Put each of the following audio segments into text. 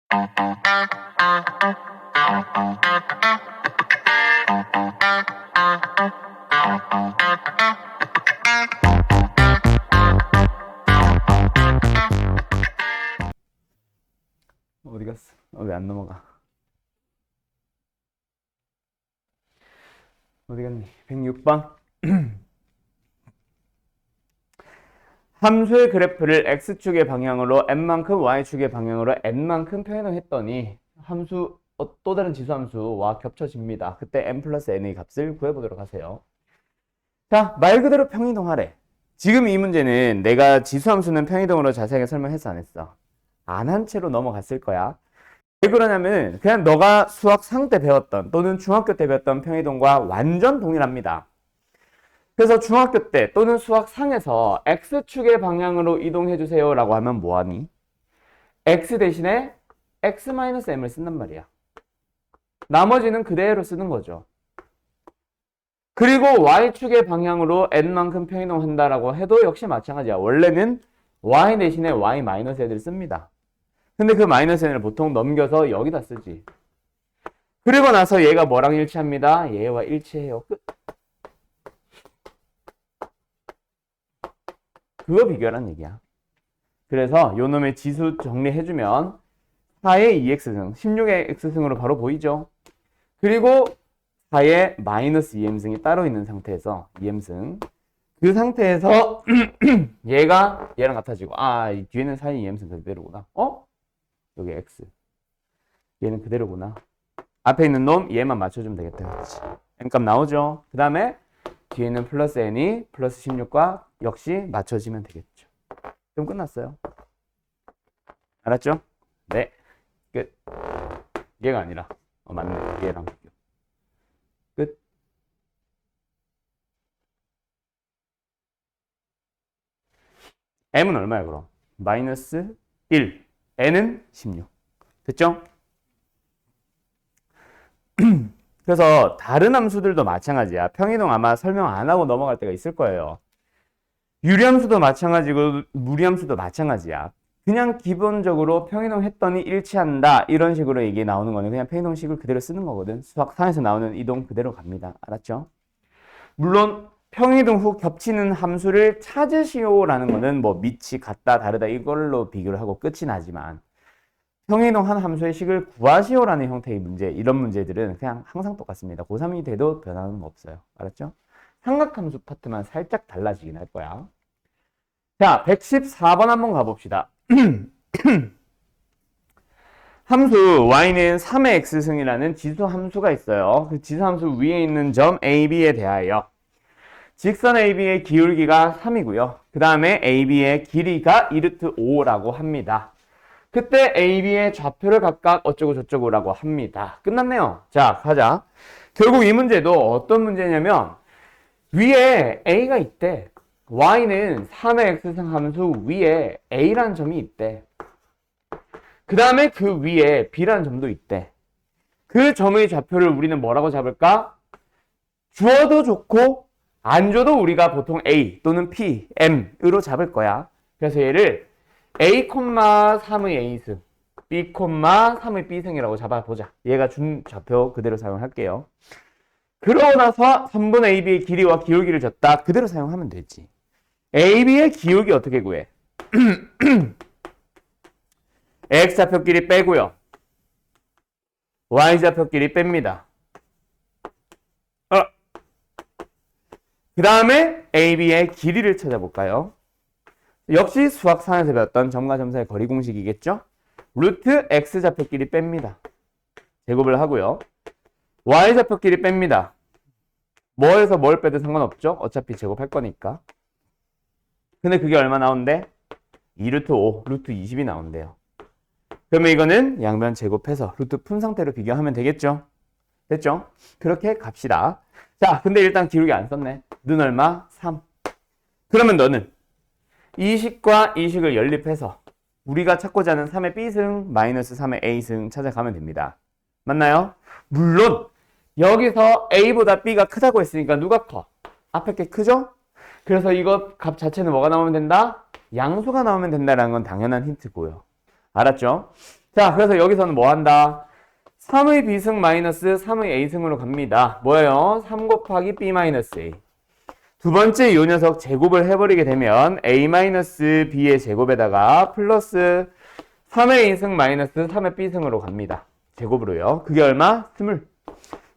어디 갔어? 왜 안 넘어가? 어디 갔니? 106번. 함수의 그래프를 x축의 방향으로 n만큼 y축의 방향으로 n만큼 표현했더니 함수 또 다른 지수함수와 겹쳐집니다. 그때 n 플러스 n의 값을 구해보도록 하세요. 자, 말 그대로 평이동하래. 지금 이 문제는 내가 지수함수는 평이동으로 자세하게 설명했어, 안 했어? 안 한 채로 넘어갔을 거야. 왜 그러냐면 그냥 너가 수학 상 때 배웠던 또는 중학교 때 배웠던 평이동과 완전 동일합니다. 그래서 중학교 때 또는 수학 상에서 x축의 방향으로 이동해 주세요 라고 하면 뭐하니? x 대신에 x-m을 쓴단 말이야. 나머지는 그대로 쓰는 거죠. 그리고 y축의 방향으로 n만큼 평이동한다라고 해도 역시 마찬가지야. 원래는 y 대신에 y-n을 씁니다. 근데 그 마이너스 n을 보통 넘겨서 여기다 쓰지. 그리고 나서 얘가 뭐랑 일치합니다? 얘와 일치해요. 끝. 그거 비교하라는 얘기야. 그래서 요 놈의 지수 정리해주면 4의 2x승, 16의 x승으로 바로 보이죠? 그리고 4의 마이너스 2m승이 따로 있는 상태에서 2m승. 그 상태에서 얘가 얘랑 같아지고 이 뒤에는 4의 2m승 그대로구나. 여기 x. 얘는 그대로구나. 앞에 있는 놈 얘만 맞춰주면 되겠다. 그렇지. n값 나오죠? 그 다음에 뒤에는 플러스 n이 플러스 16과 역시 맞춰지면 되겠죠. 그럼 끝났어요. 알았죠? 네. 끝. 얘가 아니라 맞네. 얘랑 비교. 끝. m은 얼마야 그럼? 마이너스 1. n은 16. 됐죠? 그래서 다른 함수들도 마찬가지야. 평이동 아마 설명 안 하고 넘어갈 때가 있을 거예요. 유리함수도 마찬가지고 무리함수도 마찬가지야. 그냥 기본적으로 평이동 했더니 일치한다 이런 식으로 얘기 나오는 거는 그냥 평이동식을 그대로 쓰는 거거든. 수학상에서 나오는 이동 그대로 갑니다. 알았죠? 물론 평이동 후 겹치는 함수를 찾으시오라는 거는 뭐 밑이 같다 다르다 이걸로 비교를 하고 끝이 나지만 평이동 한 함수의 식을 구하시오라는 형태의 문제, 이런 문제들은 그냥 항상 똑같습니다. 고3이 돼도 변화는 없어요. 알았죠? 삼각함수 파트만 살짝 달라지긴 할 거야. 자, 114번 한번 가봅시다. 함수 y는 3의 x승이라는 지수함수가 있어요. 그 지수함수 위에 있는 점 a, b에 대하여 직선 AB의 기울기가 3이고요. 그 다음에 AB의 길이가 2루트 5라고 합니다. 그때 AB의 좌표를 각각 어쩌고 저쩌고라고 합니다. 끝났네요. 자, 가자. 결국 이 문제도 어떤 문제냐면 위에 A가 있대. Y는 3의 X승 함수 위에 A라는 점이 있대. 그 다음에 그 위에 B라는 점도 있대. 그 점의 좌표를 우리는 뭐라고 잡을까? 주어도 좋고 안 줘도 우리가 보통 A 또는 P, M으로 잡을 거야. 그래서 얘를 A, 3의 A승, B, 3의 B승이라고 잡아보자. 얘가 준 좌표 그대로 사용할게요. 그러고 나서 3분의 AB의 길이와 기울기를 줬다. 그대로 사용하면 되지. AB의 기울기 어떻게 구해? X좌표끼리 빼고요. Y좌표끼리 뺍니다. 그 다음에 AB의 길이를 찾아볼까요? 역시 수학상에서 배웠던 점과 점사의 거리 공식이겠죠? 루트 X좌표끼리 뺍니다. 제곱을 하고요. Y좌표끼리 뺍니다. 뭐에서 뭘 빼도 상관없죠? 어차피 제곱할 거니까. 근데 그게 얼마 나온대? 2루트 5, 루트 20이 나온대요. 그러면 이거는 양변 제곱해서 루트 푼 상태로 비교하면 되겠죠? 됐죠? 그렇게 갑시다. 자, 근데 일단 기울기 안 썼네. 는 얼마? 3. 그러면 너는 이 식과 이 식을 연립해서 우리가 찾고자 하는 3의 B승 마이너스 3의 A승 찾아가면 됩니다. 맞나요? 물론 여기서 A보다 B가 크다고 했으니까 누가 커? 앞에 게 크죠? 그래서 이거 값 자체는 뭐가 나오면 된다? 양수가 나오면 된다라는 건 당연한 힌트고요. 알았죠? 자, 그래서 여기서는 뭐 한다? 3의 b승 마이너스 3의 a승으로 갑니다. 뭐예요? 3 곱하기 b 마이너스 a. 두 번째 이 녀석 제곱을 해버리게 되면 a 마이너스 b의 제곱에다가 플러스 3의 a승 마이너스 3의 b승으로 갑니다. 제곱으로요. 그게 얼마? 20.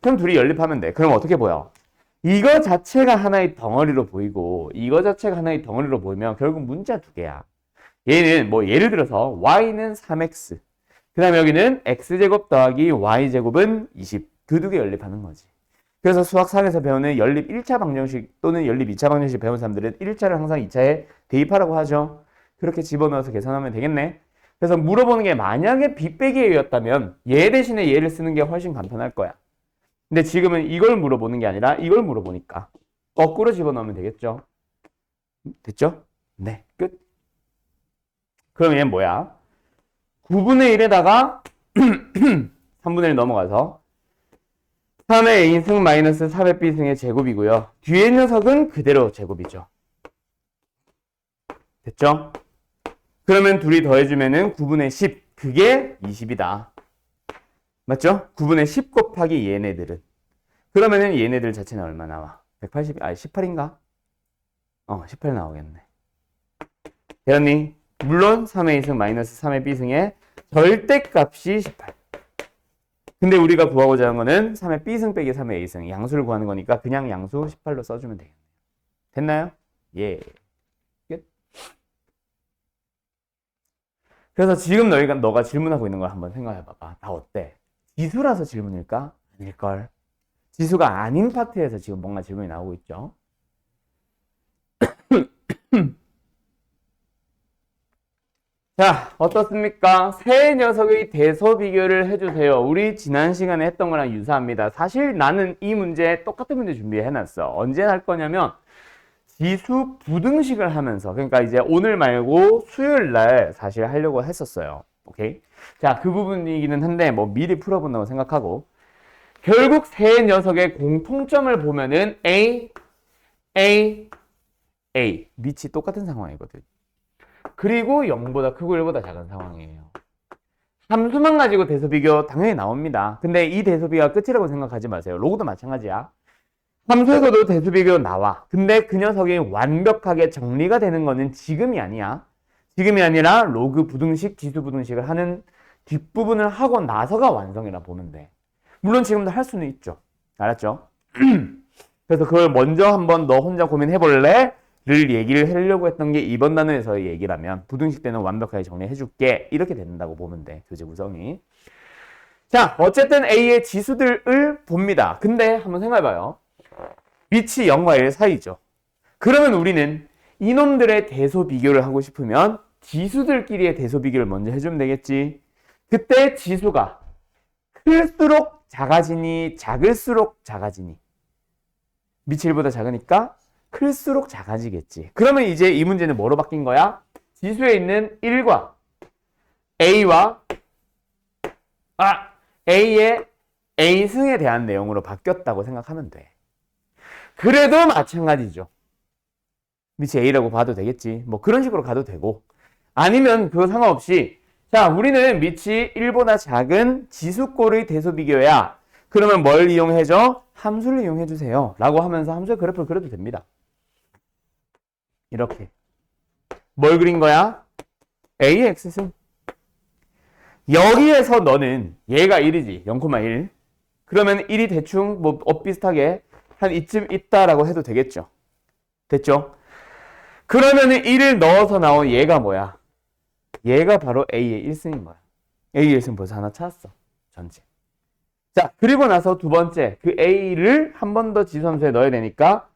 그럼 둘이 연립하면 돼. 그럼 어떻게 보여? 이거 자체가 하나의 덩어리로 보이고 이거 자체가 하나의 덩어리로 보이면 결국 문자 두 개야. 얘는 뭐 예를 들어서 y는 3x 그 다음에 여기는 x제곱 더하기 y제곱은 20. 그 두 개 연립하는 거지. 그래서 수학상에서 배우는 연립 1차 방정식 또는 연립 2차 방정식 배운 사람들은 1차를 항상 2차에 대입하라고 하죠. 그렇게 집어넣어서 계산하면 되겠네. 그래서 물어보는 게 만약에 b 빼기 a였다면 얘 대신에 얘를 쓰는 게 훨씬 간편할 거야. 근데 지금은 이걸 물어보는 게 아니라 이걸 물어보니까 거꾸로 집어넣으면 되겠죠. 됐죠? 네, 끝. 그럼 얘는 뭐야? 9분의 1에다가 3분의 1 넘어가서 3의 a승 마이너스 4의 b승의 제곱이고요. 뒤에 녀석은 그대로 제곱이죠. 됐죠? 그러면 둘이 더해주면은 9분의 10. 그게 20이다. 맞죠? 9분의 10 곱하기 얘네들은. 그러면은 얘네들 자체는 얼마 나와? 180, 18인가? 18 나오겠네. 대현님, 물론 3의 a승 마이너스 3의 b승의 절대값이 18. 근데 우리가 구하고자 하는 거는 3의 b승 빼기 3의 a승. 양수를 구하는 거니까 그냥 양수 18로 써주면 되겠네요. 됐나요? 예. 끝. 그래서 지금 너가 질문하고 있는 걸 한번 생각해봐봐. 나 어때? 지수라서 질문일까? 아닐걸. 지수가 아닌 파트에서 지금 뭔가 질문이 나오고 있죠. 자, 어떻습니까? 세 녀석의 대소 비교를 해주세요. 우리 지난 시간에 했던 거랑 유사합니다. 사실 나는 이 문제 똑같은 문제 준비해놨어. 언제 할 거냐면 지수 부등식을 하면서, 그러니까 이제 오늘 말고 수요일 날 사실 하려고 했었어요. 오케이? 자, 그 부분이기는 한데 뭐 미리 풀어본다고 생각하고, 결국 세 녀석의 공통점을 보면은 A, A, A 밑이 똑같은 상황이거든. 그리고 0보다 크고 1보다 작은 상황이에요. 함수만 가지고 대소비교 당연히 나옵니다. 근데 이 대소비교가 끝이라고 생각하지 마세요. 로그도 마찬가지야. 함수에서도 대소비교 나와. 근데 그 녀석이 완벽하게 정리가 되는 거는 지금이 아니야. 지금이 아니라 로그 부등식, 지수 부등식을 하는 뒷부분을 하고 나서가 완성이라 보면 돼. 물론 지금도 할 수는 있죠. 알았죠? 그래서 그걸 먼저 한번 너 혼자 고민해볼래? 를 얘기를 하려고 했던 게 이번 단원에서의 얘기라면 부등식 때는 완벽하게 정리해줄게. 이렇게 된다고 보면 돼. 교재 구성이. 자, 어쨌든 A의 지수들을 봅니다. 근데 한번 생각해봐요. 밑이 0과 1 사이죠. 그러면 우리는 이놈들의 대소 비교를 하고 싶으면 지수들끼리의 대소 비교를 먼저 해주면 되겠지. 그때 지수가 클수록 작아지니 작을수록 작아지니 밑이 1보다 작으니까 클수록 작아지겠지. 그러면 이제 이 문제는 뭐로 바뀐 거야? 지수에 있는 1과 A와 A의 A승에 대한 내용으로 바뀌었다고 생각하면 돼. 그래도 마찬가지죠. 밑이 A라고 봐도 되겠지. 뭐 그런 식으로 가도 되고, 아니면 그거 상관없이 자, 우리는 밑이 1보다 작은 지수꼴의 대소 비교야. 그러면 뭘 이용해줘? 함수를 이용해주세요. 라고 하면서 함수의 그래프를 그려도 됩니다. 이렇게. 뭘 그린 거야? A의 X승. 여기에서 너는 얘가 1이지. 0,1. 그러면 1이 대충 뭐 비슷하게 한 이쯤 있다라고 해도 되겠죠. 됐죠? 그러면은 1을 넣어서 나온 얘가 뭐야? 얘가 바로 A의 1승인 거야. A의 1승 벌써 하나 찾았어. 전체. 자, 그리고 나서 두 번째, 그 A를 한 번 더 지수함수에 넣어야 되니까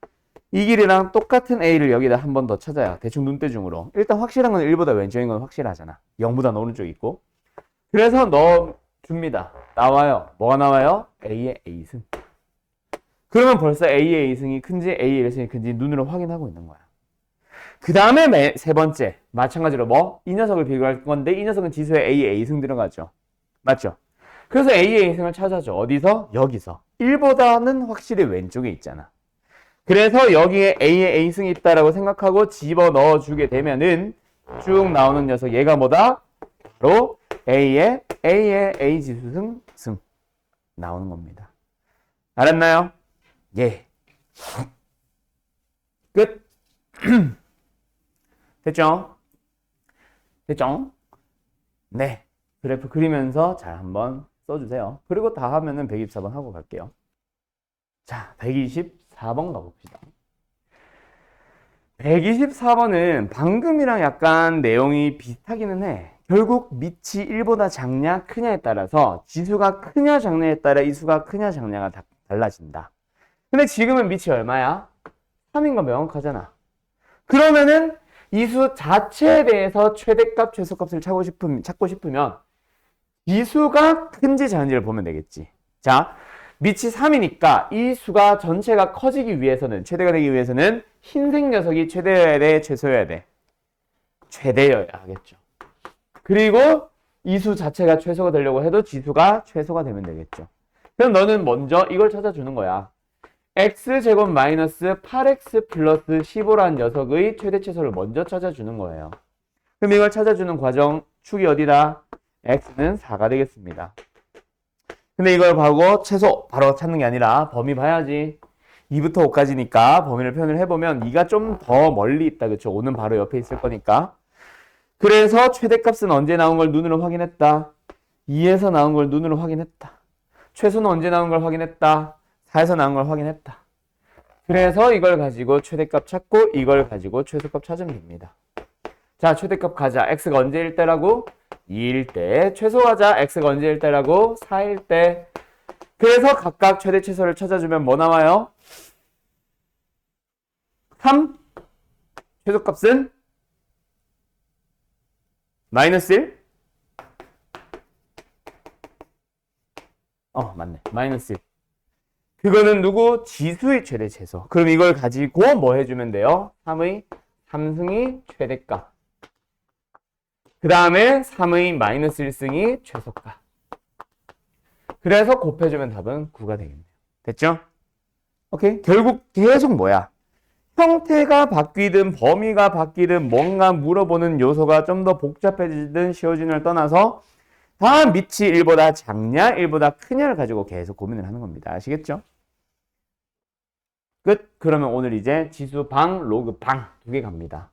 이 길이랑 똑같은 A를 여기다 한 번 더 찾아요. 대충 눈대중으로. 일단 확실한 건 1보다 왼쪽인 건 확실하잖아. 0보다 오른쪽 있고. 그래서 넣어줍니다. 나와요. 뭐가 나와요? A의 A승. 그러면 벌써 A의 A승이 큰지 A의 1승이 큰지 눈으로 확인하고 있는 거야. 그 다음에 세 번째, 마찬가지로 뭐? 이 녀석을 비교할 건데 이 녀석은 지수에 A의 A승 들어가죠. 맞죠? 그래서 A의 A승을 찾아줘. 어디서? 여기서. 1보다는 확실히 왼쪽에 있잖아. 그래서 여기에 A의 A승이 있다라고 생각하고 집어넣어 주게 되면은 쭉 나오는 녀석 얘가 뭐다? 바로 A의 A 지수 승 나오는 겁니다. 알았나요? 예. 끝. 됐죠? 됐죠? 네. 그래프 그리면서 잘 한번 써주세요. 그리고 다 하면은 124번 하고 갈게요. 자, 124번 가봅시다. 124번은 방금이랑 약간 내용이 비슷하기는 해. 결국 밑이 1보다 작냐 크냐에 따라서 지수가 크냐 작냐에 따라 이 수가 크냐 작냐가 달라진다. 근데 지금은 밑이 얼마야? 3인 거 명확하잖아. 그러면은 이 수 자체에 대해서 최대값, 최소값을 찾고 싶으면 이 수가 큰지 작은지를 보면 되겠지. 자, 밑이 3이니까 이 수가 전체가 커지기 위해서는, 최대가 되기 위해서는 흰색 녀석이 최대여야 돼, 최소여야 돼? 최대여야 하겠죠. 그리고 이 수 자체가 최소가 되려고 해도 지수가 최소가 되면 되겠죠. 그럼 너는 먼저 이걸 찾아주는 거야. x제곱 마이너스 8x 플러스 15라는 녀석의 최대 최소를 먼저 찾아주는 거예요. 그럼 이걸 찾아주는 과정 축이 어디다? x는 4가 되겠습니다. 근데 이걸 보고 최소 바로 찾는 게 아니라 범위 봐야지. 2부터 5까지니까 범위를 표현을 해보면 2가 좀 더 멀리 있다. 그쵸? 5는 바로 옆에 있을 거니까. 그래서 최대값은 언제 나온 걸 눈으로 확인했다. 2에서 나온 걸 눈으로 확인했다. 최소는 언제 나온 걸 확인했다. 4에서 나온 걸 확인했다. 그래서 이걸 가지고 최대값 찾고 이걸 가지고 최소값 찾으면 됩니다. 자, 최대값 가자. x가 언제일 때라고? 2일 때. 최소 가자. x가 언제일 때라고? 4일 때. 그래서 각각 최대 최소를 찾아주면 뭐 나와요? 3. 최소값은 마이너스 1. 맞네. 마이너스 1. 그거는 누구? 지수의 최대 최소. 그럼 이걸 가지고 뭐 해주면 돼요? 3의 3승이 최대값. 그 다음에 3의 마이너스 1승이 최소값. 그래서 곱해주면 답은 9가 되겠네요. 됐죠? 오케이? 결국 계속 뭐야? 형태가 바뀌든 범위가 바뀌든 뭔가 물어보는 요소가 좀 더 복잡해지든 쉬워지는을 떠나서 다 밑이 1보다 작냐 1보다 크냐를 가지고 계속 고민을 하는 겁니다. 아시겠죠? 끝. 그러면 오늘 이제 지수 방, 로그 방 두 개 갑니다.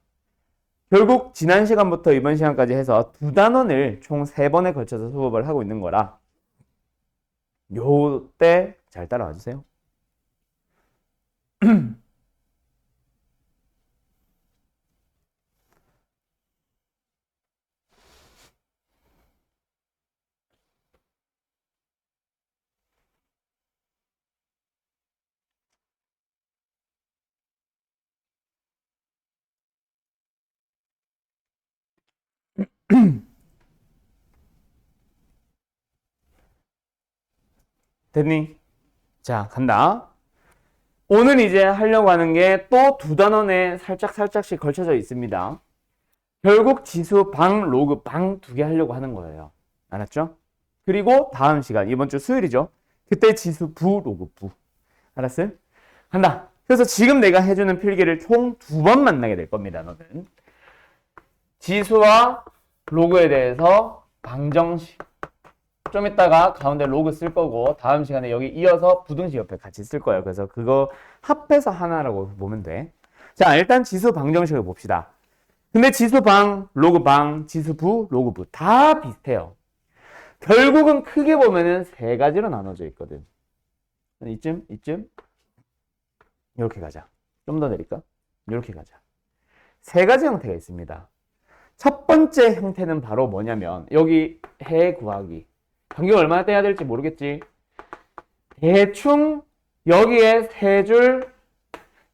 결국 지난 시간부터 이번 시간까지 해서 두 단원을 총 3번에 걸쳐서 수업을 하고 있는 거라 요때 잘 따라와 주세요. 됐니? 자, 간다. 오늘 이제 하려고 하는 게 또 두 단원에 살짝씩 걸쳐져 있습니다. 결국 지수 방, 로그 방 두 개 하려고 하는 거예요. 알았죠? 그리고 다음 시간, 이번 주 수요일이죠? 그때 지수 부, 로그 부. 알았어요? 간다. 그래서 지금 내가 해주는 필기를 총 2번 만나게 될 겁니다, 너는. 지수와 로그에 대해서 방정식. 좀 이따가 가운데 로그 쓸 거고 다음 시간에 여기 이어서 부등식 옆에 같이 쓸 거예요. 그래서 그거 합해서 하나라고 보면 돼. 자, 일단 지수 방정식을 봅시다. 근데 지수 방, 로그 방, 지수 부, 로그 부 다 비슷해요. 결국은 크게 보면은 3가지로 나눠져 있거든. 이쯤 이렇게 가자. 좀 더 내릴까? 이렇게 가자. 3가지 형태가 있습니다. 첫 번째 형태는 바로 뭐냐면 여기 해 구하기. 간격 얼마나 떼야 될지 모르겠지. 대충 여기에 3줄,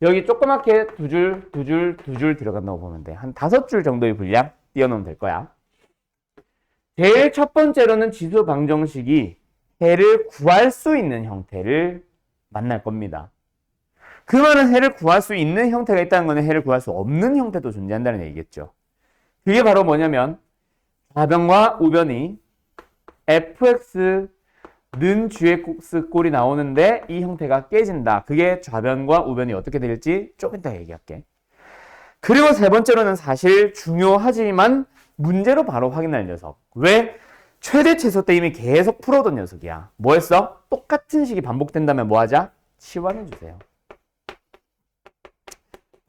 여기 조그맣게 2줄 들어간다고 보면 돼. 한 5줄 정도의 분량 띄워놓으면 될 거야. 제일 첫 번째로는 지수 방정식이 해를 구할 수 있는 형태를 만날 겁니다. 그 말은 해를 구할 수 있는 형태가 있다는 거는 해를 구할 수 없는 형태도 존재한다는 얘기겠죠. 그게 바로 뭐냐면 좌변과 우변이 fx는 gx 꼴이 나오는데 이 형태가 깨진다. 그게 좌변과 우변이 어떻게 될지 좀 이따 얘기할게. 그리고 세 번째로는 사실 중요하지만 문제로 바로 확인할 녀석. 왜? 최대 최소 때 이미 계속 풀어둔 녀석이야. 뭐 했어? 똑같은 식이 반복된다면 뭐 하자? 치환해주세요.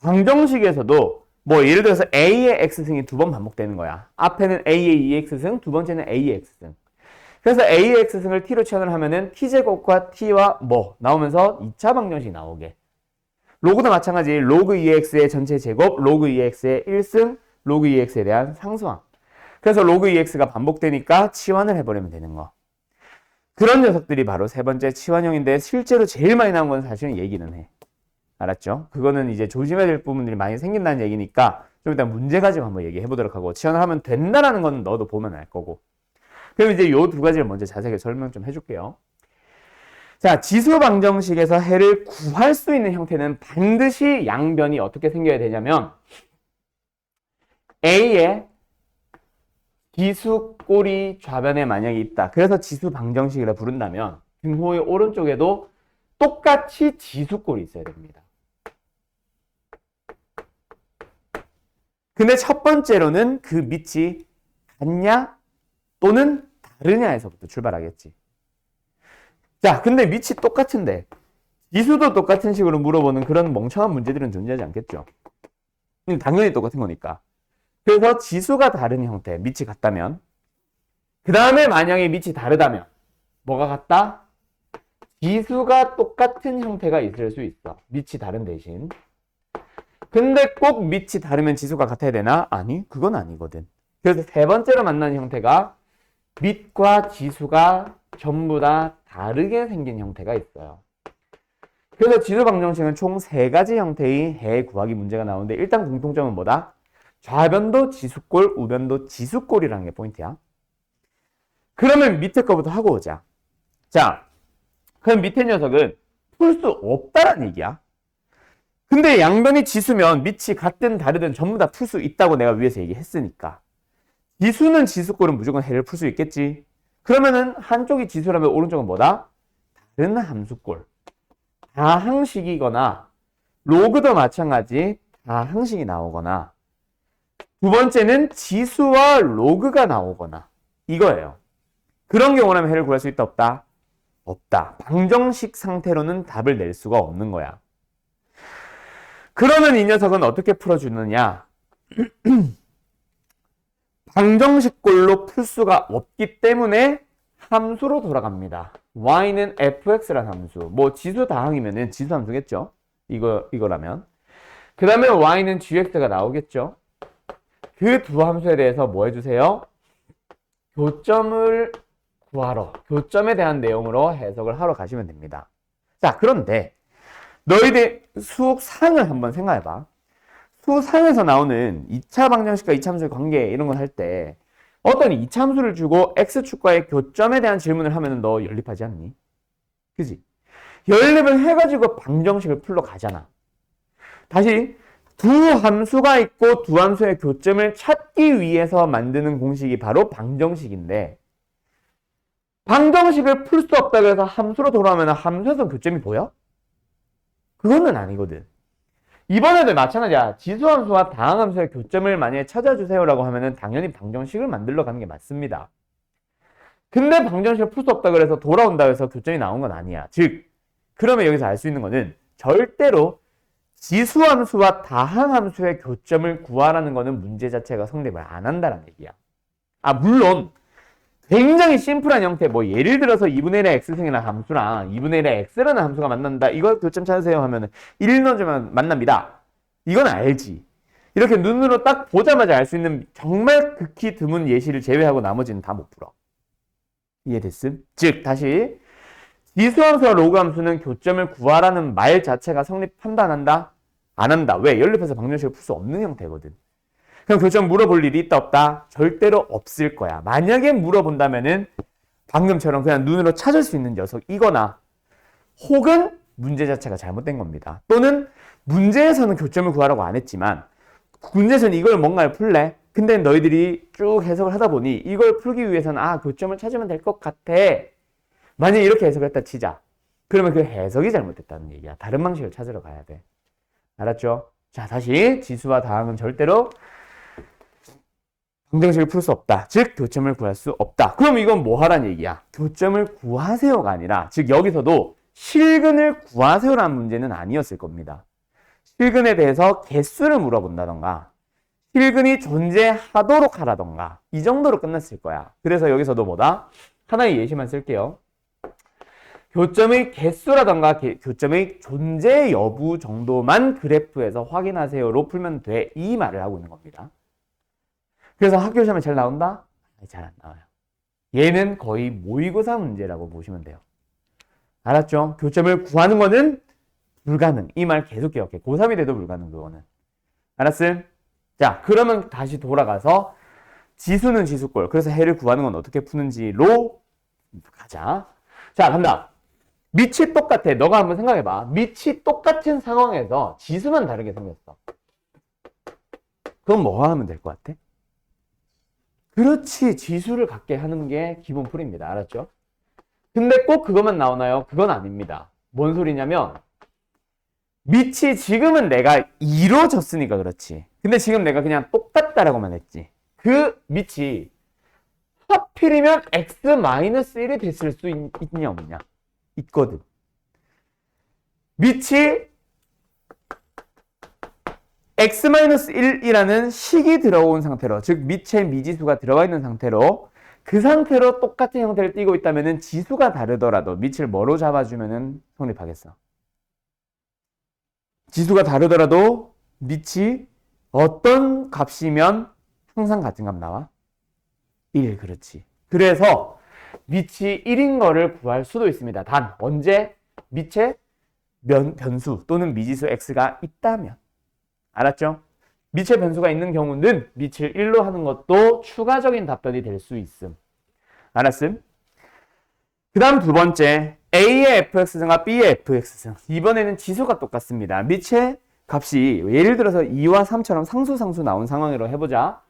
방정식에서도 뭐 예를 들어서 A의 X승이 두 번 반복되는 거야. 앞에는 A의 2X승, 두 번째는 A의 X승. 그래서 A의 X승을 T로 치환을 하면은 T제곱과 T와 뭐 나오면서 2차 방정식이 나오게. 로그도 마찬가지. 로그 2X의 전체 제곱, 로그 2X의 1승, 로그 2X에 대한 상수항. 그래서 로그 2X가 반복되니까 치환을 해버리면 되는 거. 그런 녀석들이 바로 세 번째 치환형인데 실제로 제일 많이 나온 건 사실은 얘기는 해. 알았죠? 그거는 이제 조심해야 될 부분들이 많이 생긴다는 얘기니까 좀 일단 문제 가지고 한번 얘기해 보도록 하고 치환을 하면 된다라는 건 너도 보면 알 거고. 그럼 이제 요 두 가지를 먼저 자세하게 설명 좀 해줄게요. 자, 지수 방정식에서 해를 구할 수 있는 형태는 반드시 양변이 어떻게 생겨야 되냐면 A의 지수꼴이 좌변에 만약에 있다. 그래서 지수 방정식이라 부른다면 등호의 오른쪽에도 똑같이 지수꼴이 있어야 됩니다. 근데 첫 번째로는 그 밑이 같냐 또는 다르냐에서부터 출발하겠지. 자, 근데 밑이 똑같은데 지수도 똑같은 식으로 물어보는 그런 멍청한 문제들은 존재하지 않겠죠. 당연히 똑같은 거니까. 그래서 지수가 다른 형태, 밑이 같다면 그 다음에 만약에 밑이 다르다면 뭐가 같다? 지수가 똑같은 형태가 있을 수 있어. 밑이 다른 대신. 근데 꼭 밑이 다르면 지수가 같아야 되나? 아니, 그건 아니거든. 그래서 세 번째로 만나는 형태가 밑과 지수가 전부 다 다르게 생긴 형태가 있어요. 그래서 지수 방정식은 총 세 가지 형태의 해 구하기 문제가 나오는데 일단 공통점은 뭐다? 좌변도 지수꼴, 우변도 지수꼴이라는 게 포인트야. 그러면 밑에 거부터 하고 오자. 자, 그럼 밑에 녀석은 풀 수 없다라는 얘기야. 근데 양변이 지수면 밑이 같든 다르든 전부 다 풀 수 있다고 내가 위에서 얘기했으니까. 지수는 지수꼴은 무조건 해를 풀 수 있겠지. 그러면은 한쪽이 지수라면 오른쪽은 뭐다? 다른 함수꼴. 다항식이거나 로그도 마찬가지 다항식이 나오거나 두 번째는 지수와 로그가 나오거나 이거예요. 그런 경우라면 해를 구할 수 있다 없다? 없다. 방정식 상태로는 답을 낼 수가 없는 거야. 그러면 이 녀석은 어떻게 풀어주느냐? 방정식꼴로 풀 수가 없기 때문에 함수로 돌아갑니다. y는 fx라는 함수. 뭐 지수 다항이면은 지수 함수겠죠? 이거라면. 그 다음에 y는 gx가 나오겠죠? 그 두 함수에 대해서 뭐 해주세요? 교점을 구하러, 교점에 대한 내용으로 해석을 하러 가시면 됩니다. 자, 그런데 너희들 수상을 한번 생각해봐. 수상에서 나오는 2차 방정식과 2차 함수의 관계 이런 걸 할 때 어떤 2차 함수를 주고 x축과의 교점에 대한 질문을 하면 너 연립하지 않니? 그지? 연립을 해가지고 방정식을 풀러 가잖아. 다시 두 함수가 있고 두 함수의 교점을 찾기 위해서 만드는 공식이 바로 방정식인데 방정식을 풀 수 없다 그래서 함수로 돌아오면 함수에서 교점이 보여? 그거는 아니거든. 이번에도 마찬가지야. 지수함수와 다항함수의 교점을 만약에 찾아주세요라고 하면은 당연히 방정식을 만들러 가는 게 맞습니다. 근데 방정식을 풀 수 없다 그래서 돌아온다 해서 교점이 나온 건 아니야. 즉, 그러면 여기서 알 수 있는 거는 절대로 지수함수와 다항함수의 교점을 구하라는 거는 문제 자체가 성립을 안 한다는 얘기야. 아, 물론 굉장히 심플한 형태, 뭐 예를 들어서 2분의 1의 x승이라는 함수랑 2분의 1의 x라는 함수가 만난다. 이걸 교점 찾으세요 하면은 1 넣어주면 만납니다. 이건 알지. 이렇게 눈으로 딱 보자마자 알 수 있는 정말 극히 드문 예시를 제외하고 나머지는 다 못 풀어. 이해됐음? 즉 다시 지수함수와 로그함수는 교점을 구하라는 말 자체가 성립한다 안 한다? 안 한다. 왜? 연립해서 방정식을 풀 수 없는 형태거든. 그럼 교점 물어볼 일이 있다 없다? 절대로 없을 거야. 만약에 물어본다면은 방금처럼 그냥 눈으로 찾을 수 있는 녀석이거나 혹은 문제 자체가 잘못된 겁니다. 또는 문제에서는 교점을 구하라고 안 했지만 문제에서는 이걸 뭔가를 풀래? 근데 너희들이 쭉 해석을 하다 보니 이걸 풀기 위해서는 교점을 찾으면 될 것 같아. 만약에 이렇게 해석을 했다 치자. 그러면 그 해석이 잘못됐다는 얘기야. 다른 방식을 찾으러 가야 돼. 알았죠? 자, 다시 지수와 다항은 절대로 방정식을 풀 수 없다. 즉 교점을 구할 수 없다. 그럼 이건 뭐 하란 얘기야? 교점을 구하세요가 아니라 즉 여기서도 실근을 구하세요라는 문제는 아니었을 겁니다. 실근에 대해서 개수를 물어본다던가 실근이 존재하도록 하라던가 이 정도로 끝났을 거야. 그래서 여기서도 뭐다? 하나의 예시만 쓸게요. 교점의 개수라던가 교점의 존재 여부 정도만 그래프에서 확인하세요로 풀면 돼. 이 말을 하고 있는 겁니다. 그래서 학교 시험에 잘 나온다? 잘 안 나와요. 얘는 거의 모의고사 문제라고 보시면 돼요. 알았죠? 교점을 구하는 거는 불가능. 이 말 계속 기억해. 고3이 돼도 불가능, 그거는. 알았음? 자, 그러면 다시 돌아가서 지수는 지수꼴. 그래서 해를 구하는 건 어떻게 푸는지로 가자. 자, 간다. 밑이 똑같아. 너가 한번 생각해봐. 밑이 똑같은 상황에서 지수만 다르게 생겼어. 그럼 뭐 하면 될 것 같아? 그렇지. 지수를 갖게 하는 게 기본 풀입니다. 알았죠? 근데 꼭 그것만 나오나요? 그건 아닙니다. 뭔 소리냐면 밑이 지금은 내가 2로 줬으니까 그렇지. 근데 지금 내가 그냥 똑같다라고만 했지. 그 밑이 하필이면 x-1이 됐을 수 있냐 없냐? 있거든. 밑이 x-1이라는 식이 들어온 상태로, 즉 밑에 미지수가 들어가 있는 상태로 그 상태로 똑같은 형태를 띠고 있다면 지수가 다르더라도 밑을 뭐로 잡아주면 성립하겠어? 지수가 다르더라도 밑이 어떤 값이면 항상 같은 값 나와? 1, 그렇지. 그래서 밑이 1인 거를 구할 수도 있습니다. 단 언제? 밑에 변수 또는 미지수 x가 있다면. 알았죠? 밑에 변수가 있는 경우는 밑을 1로 하는 것도 추가적인 답변이 될 수 있음. 알았음? 그 다음 두 번째, A의 fx승과 B의 fx승. 이번에는 지수가 똑같습니다. 밑에 값이 예를 들어서 2와 3처럼 상수 나온 상황으로 해보자.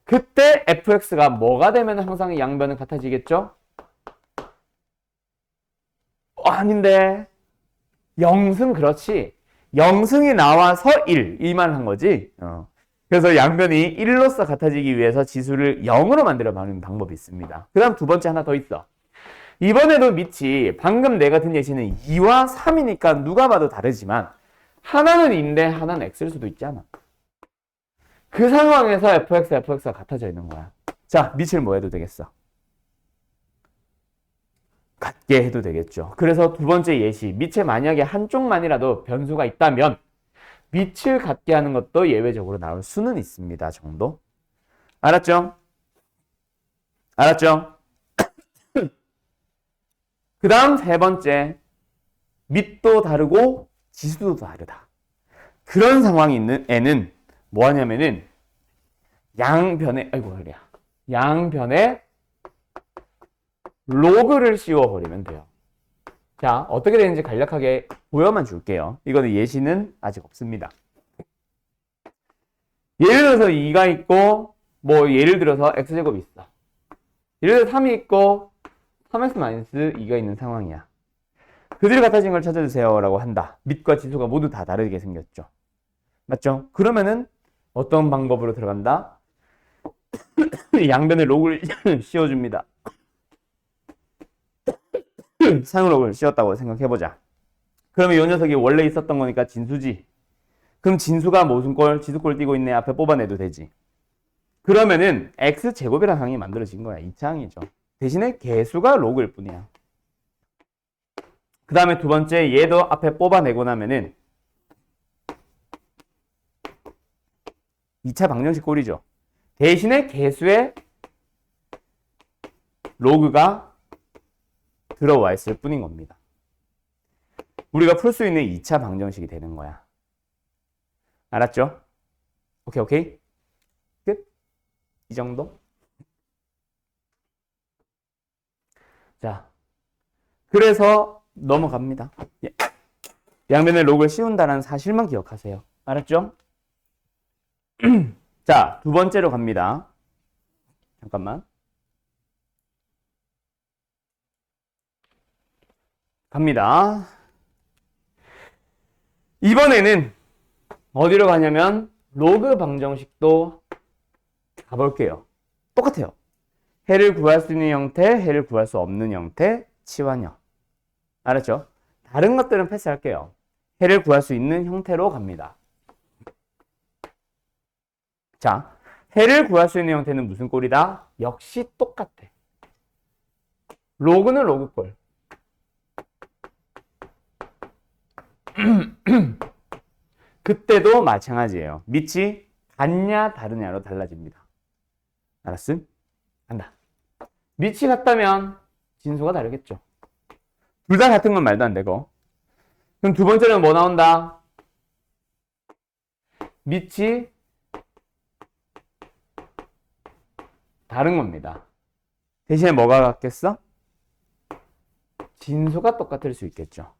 그때 fx가 뭐가 되면 항상 양변은 같아지겠죠? 아닌데. 0승 그렇지. 0승이 나와서 1 이 말 한 거지. 그래서 양변이 1로서 같아지기 위해서 지수를 0으로 만들어 보는 방법이 있습니다. 그 다음 두 번째 하나 더 있어. 이번에도 밑이 방금 내가 든 예시는 2와 3이니까 누가 봐도 다르지만 하나는 인데 하나는 x일 수도 있잖아. 그 상황에서 fx가 같아져 있는 거야. 자, 밑을 뭐 해도 되겠어? 같게 해도 되겠죠. 그래서 두 번째 예시, 밑에 만약에 한쪽만이라도 변수가 있다면 밑을 같게 하는 것도 예외적으로 나올 수는 있습니다. 정도. 알았죠? 알았죠? 그 다음 세 번째, 밑도 다르고 지수도 다르다. 그런 상황이 있는 애는 뭐 하냐면은 양변에 로그를 씌워버리면 돼요. 자, 어떻게 되는지 간략하게 보여만 줄게요. 이거는 예시는 아직 없습니다. 예를 들어서 2가 있고 뭐 예를 들어서 x제곱이 있어. 예를 들어서 3이 있고 3x-2가 있는 상황이야. 그들이 같아진 걸 찾아주세요 라고 한다. 밑과 지수가 모두 다 다르게 생겼죠. 맞죠? 그러면은 어떤 방법으로 들어간다? 양변에 로그를 씌워줍니다. 상용 로그를 씌웠다고 생각해보자. 그러면 이 녀석이 원래 있었던 거니까 진수지. 그럼 진수가 무슨 꼴? 지수꼴 띄고 있네. 앞에 뽑아내도 되지. 그러면은 x제곱이라는 항이 만들어진 거야. 2차 항이죠. 대신에 개수가 로그일 뿐이야. 그 다음에 두 번째, 얘도 앞에 뽑아내고 나면은 2차 방정식 꼴이죠. 대신에 개수의 로그가 들어와 있을 뿐인 겁니다. 우리가 풀 수 있는 2차 방정식이 되는 거야. 알았죠? 오케이. 끝? 이 정도? 자, 그래서 넘어갑니다. 양변에 로그를 씌운다는 사실만 기억하세요. 알았죠? 자, 두 번째로 갑니다. 잠깐만. 갑니다. 이번에는 어디로 가냐면 로그 방정식도 가볼게요. 똑같아요. 해를 구할 수 있는 형태, 해를 구할 수 없는 형태, 치환형. 알았죠? 다른 것들은 패스할게요. 해를 구할 수 있는 형태로 갑니다. 자, 해를 구할 수 있는 형태는 무슨 꼴이다? 역시 똑같아. 로그는 로그 꼴. 그때도 마찬가지예요. 밑이 같냐 다르냐로 달라집니다. 알았음? 간다. 밑이 같다면 진수가 다르겠죠. 둘 다 같은 건 말도 안 되고. 그럼 두 번째는 뭐 나온다? 밑이 다른 겁니다. 대신에 뭐가 같겠어? 진수가 똑같을 수 있겠죠.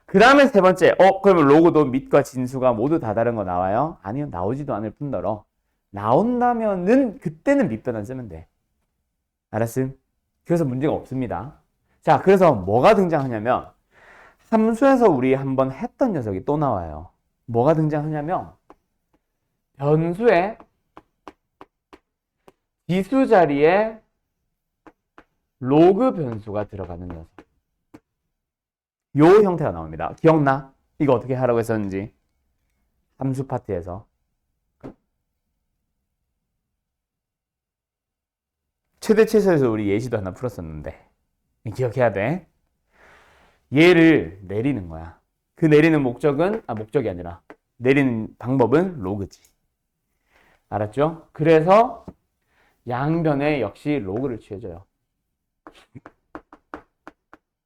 그 다음에 세 번째, 그러면 로그도 밑과 진수가 모두 다 다른 거 나와요? 아니요, 나오지도 않을 뿐더러 나온다면은 그때는 밑변환 쓰면 돼. 알았음? 그래서 문제가 없습니다. 자, 그래서 뭐가 등장하냐면 함수에서 우리 한번 했던 녀석이 또 나와요. 뭐가 등장하냐면 변수의 지수 자리에 로그 변수가 들어가는 녀석. 요 형태가 나옵니다. 기억나? 이거 어떻게 하라고 했었는지. 함수 파트에서. 최대 최소에서 우리 예시도 하나 풀었었는데. 기억해야 돼. 얘를 내리는 거야. 그 내리는 목적은, 목적이 아니라 내리는 방법은 로그지. 알았죠? 그래서 양변에 역시 로그를 취해줘요.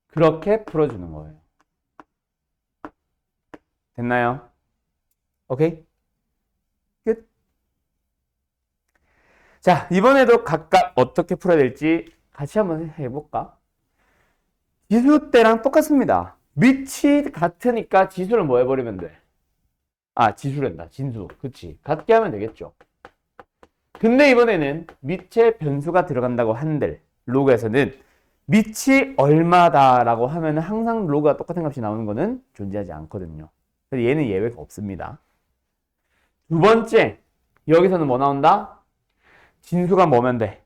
그렇게 풀어주는 거예요. 됐나요? 오케이? 끝. 자, 이번에도 각각 어떻게 풀어야 될지 같이 한번 해볼까? 지수 때랑 똑같습니다. 밑이 같으니까 지수를 뭐 해버리면 돼? 지수란다. 진수. 그치. 같게 하면 되겠죠. 근데 이번에는 밑에 변수가 들어간다고 한들 로그에서는 밑이 얼마다라고 하면 항상 로그가 똑같은 값이 나오는 거는 존재하지 않거든요. 그래서 얘는 예외가 없습니다. 두 번째, 여기서는 뭐 나온다? 진수가 뭐면 돼?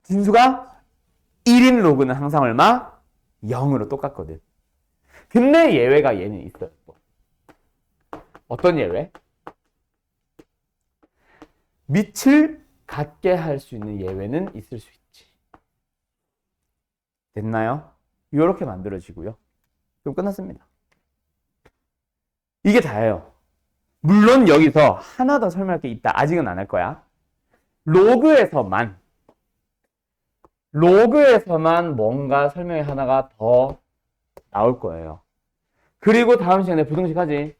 진수가 1인 로그는 항상 얼마? 0으로 똑같거든. 근데 예외가 얘는 있어요. 어떤 예외? 밑을 같게 할 수 있는 예외는 있을 수 있지. 됐나요? 이렇게 만들어지고요. 그럼 끝났습니다. 이게 다예요. 물론 여기서 하나 더 설명할 게 있다. 아직은 안 할 거야. 로그에서만 뭔가 설명이 하나가 더 나올 거예요. 그리고 다음 시간에 부등식 하지.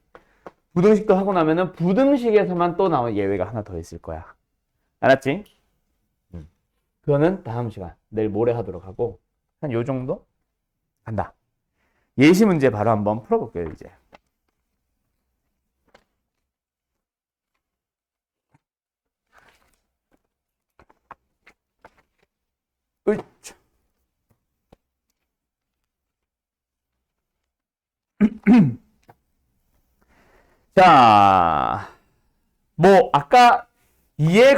부등식도 하고 나면은 부등식에서만 또 나온 예외가 하나 더 있을 거야. 알았지? 그거는 다음 시간, 내일 모레 하도록 하고 한 요 정도? 간다. 예시 문제 바로 한번 풀어볼게요, 이제. 으이차. 자, 뭐 아까 2의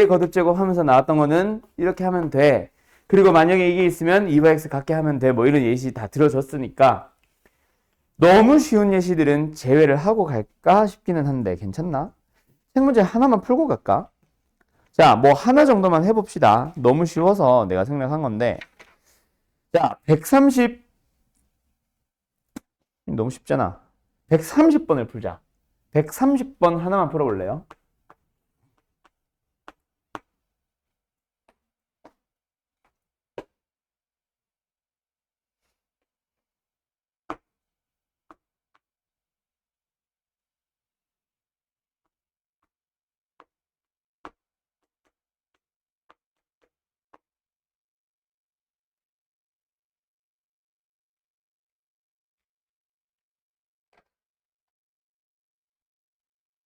거듭제곱 하면서 나왔던 거는 이렇게 하면 돼. 그리고 만약에 이게 있으면 2와 x 같게 하면 돼. 뭐 이런 예시 다 들어줬으니까 너무 쉬운 예시들은 제외를 하고 갈까 싶기는 한데 괜찮나? 책 문제 하나만 풀고 갈까? 자, 뭐 하나 정도만 해봅시다. 너무 쉬워서 내가 생각한 건데. 자, 130 너무 쉽잖아. 130번을 풀자. 130번 하나만 풀어볼래요?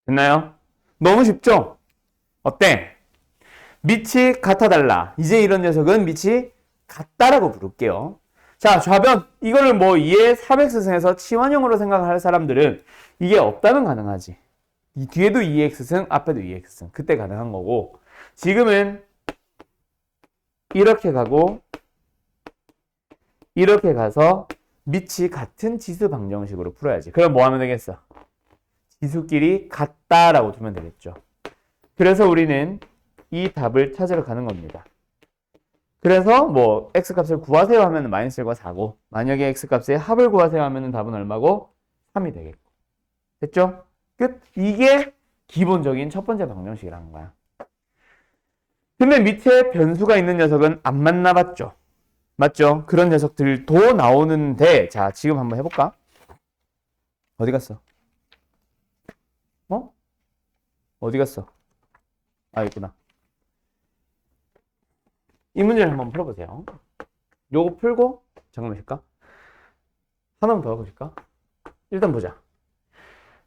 됐나요? 너무 쉽죠? 어때? 밑이 같아달라. 이제 이런 녀석은 밑이 같다라고 부를게요. 자, 좌변. 이거를 뭐 2의 3x승에서 치환형으로 생각할 사람들은 이게 없다면 가능하지. 이 뒤에도 2x승, 앞에도 2x승. 그때 가능한 거고. 지금은 이렇게 가고 이렇게 가서 밑이 같은 지수 방정식으로 풀어야지. 그럼 뭐 하면 되겠어? 지수끼리 같다라고 두면 되겠죠. 그래서 우리는 이 답을 찾으러 가는 겁니다. 그래서 뭐 x값을 구하세요 하면 마이너스 1과 4고 만약에 x값의 합을 구하세요 하면 답은 얼마고? 3이 되겠고. 됐죠? 끝. 이게 기본적인 첫 번째 방정식이라는 거야. 근데 밑에 변수가 있는 녀석은 안 만나봤죠? 맞죠? 그런 녀석들도 나오는데 자, 지금 한번 해볼까? 어디 갔어? 어디 갔어? 아, 있구나. 이 문제를 한번 풀어보세요. 요거 풀고 잠깐만 쉴까? 하나만 더 해보실까? 일단 보자.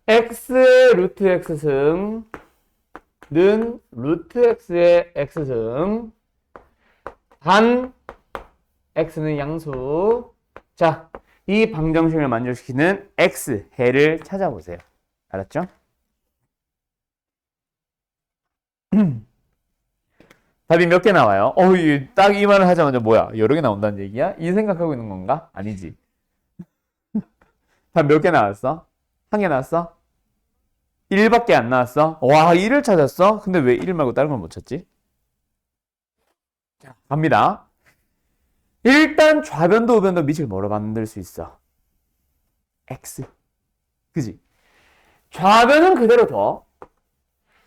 x 루트 x승 는 루트 x의 x승 단 x는 양수. 자, 이 방정식을 만족시키는 x 해를 찾아보세요. 알았죠? 답이 몇 개 나와요? 딱 이 말을 하자마자 뭐야? 여러 개 나온다는 얘기야? 이 생각하고 있는 건가? 아니지. 답 몇 개 나왔어? 한 개 나왔어? 1밖에 안 나왔어? 와, 1을 찾았어? 근데 왜 1 말고 다른 걸 못 찾지? 자, 갑니다. 일단 좌변도 우변도 밑을 뭐로 만들 수 있어? x. 그지? 좌변은 그대로 둬.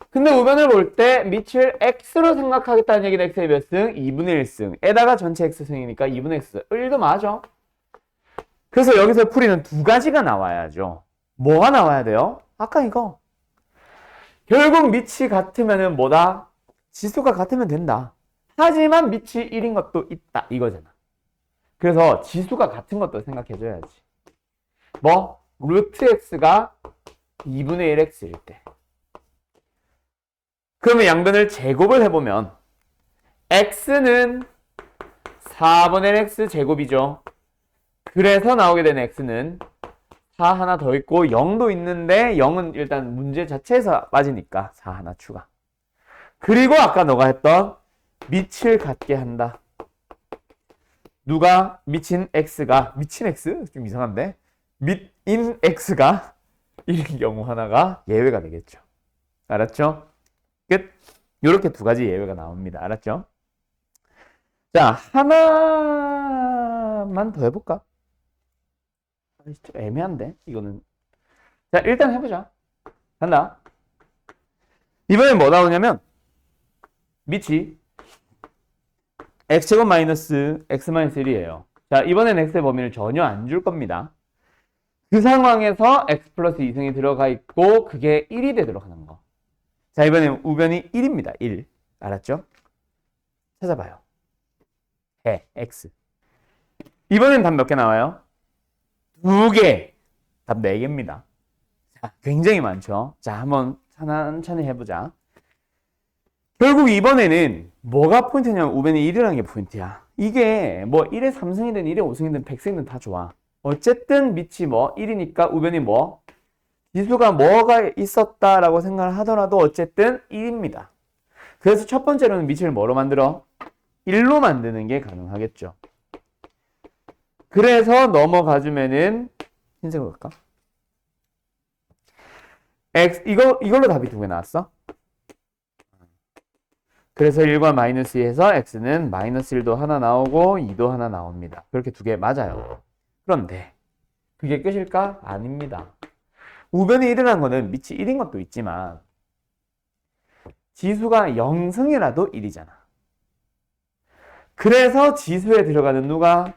근데 우변을 볼 때 밑을 x로 생각하겠다는 얘기는 x의 몇 승? 2분의 1승. 에다가 전체 x승이니까 2분의 x. 1도 맞아. 그래서 여기서 풀이는 두 가지가 나와야죠. 뭐가 나와야 돼요? 아까 이거. 결국 밑이 같으면은 뭐다? 지수가 같으면 된다. 하지만 밑이 1인 것도 있다. 이거잖아. 그래서 지수가 같은 것도 생각해줘야지. 뭐? 루트 x가 2분의 1x일 때. 그러면 양변을 제곱을 해보면 x는 4분의 x 제곱이죠. 그래서 나오게 되는 x는 4 하나 더 있고 0도 있는데 0은 일단 문제 자체에서 빠지니까 4 하나 추가. 그리고 아까 너가 했던 밑을 같게 한다. 누가? 미친 x가 미친 x? 좀 이상한데? 밑인 x가 1인 경우 하나가 예외가 되겠죠. 알았죠? 끝. 요렇게 두 가지 예외가 나옵니다. 알았죠? 자, 하나만 더 해볼까? 좀 애매한데 이거는. 자, 일단 해보자. 간다. 이번엔 뭐 나오냐면 밑이 x제곱 마이너스 x 마이너스 1이에요. 자, 이번엔 x의 범위를 전혀 안 줄 겁니다. 그 상황에서 x 플러스 2승이 들어가 있고 그게 1이 되도록 하는 거. 자, 이번엔 우변이 1입니다. 1. 알았죠? 찾아봐요. 해, x. 이번엔 답 몇 개 나와요? 2개. 답 4개입니다. 자, 굉장히 많죠? 자, 한번 천천히 해보자. 결국 이번에는 뭐가 포인트냐면 우변이 1이라는 게 포인트야. 이게 뭐 1의 3승이든 1의 5승이든 100승이든 다 좋아. 어쨌든 밑이 뭐 1이니까 우변이 뭐 지수가 뭐가 있었다라고 생각을 하더라도 어쨌든 1입니다. 그래서 첫 번째로는 밑을 뭐로 만들어? 1로 만드는 게 가능하겠죠. 그래서 넘어가주면은 흰색으로 갈까? x 이걸로 답이 2개 나왔어. 그래서 1과 마이너스 2에서 x는 마이너스 1도 하나 나오고 2도 하나 나옵니다. 그렇게 2개 맞아요. 그런데 그게 끝일까? 아닙니다. 우변이 1이라는 거는 밑이 1인 것도 있지만 지수가 0승이라도 1이잖아. 그래서 지수에 들어가는 누가?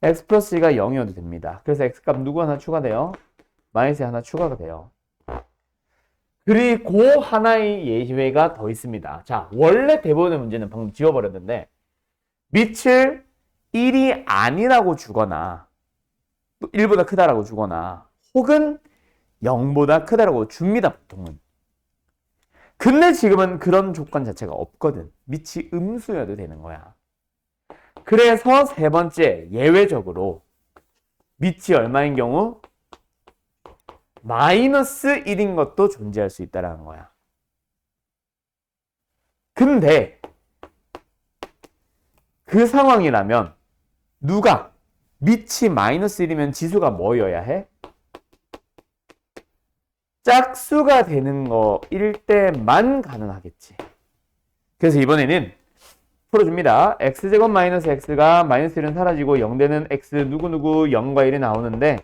x 플러스 2가 0이어도 됩니다. 그래서 x값 누구 하나 추가돼요? 마이너스 하나 추가가 돼요. 그리고 하나의 예외가 더 있습니다. 자, 원래 대부분의 문제는 방금 지워버렸는데 밑을 1이 아니라고 주거나 1보다 크다라고 주거나 혹은 0보다 크다라고 줍니다, 보통은. 근데 지금은 그런 조건 자체가 없거든. 밑이 음수여도 되는 거야. 그래서 세 번째, 예외적으로 밑이 얼마인 경우? 마이너스 1인 것도 존재할 수 있다는 거야. 근데 그 상황이라면 누가 밑이 마이너스 1이면 지수가 뭐여야 해? 짝수가 되는 거일 때만 가능하겠지. 그래서 이번에는 풀어줍니다. x제곱 마이너스 x가 마이너스 1은 사라지고 0되는 x 누구누구 0과 1이 나오는데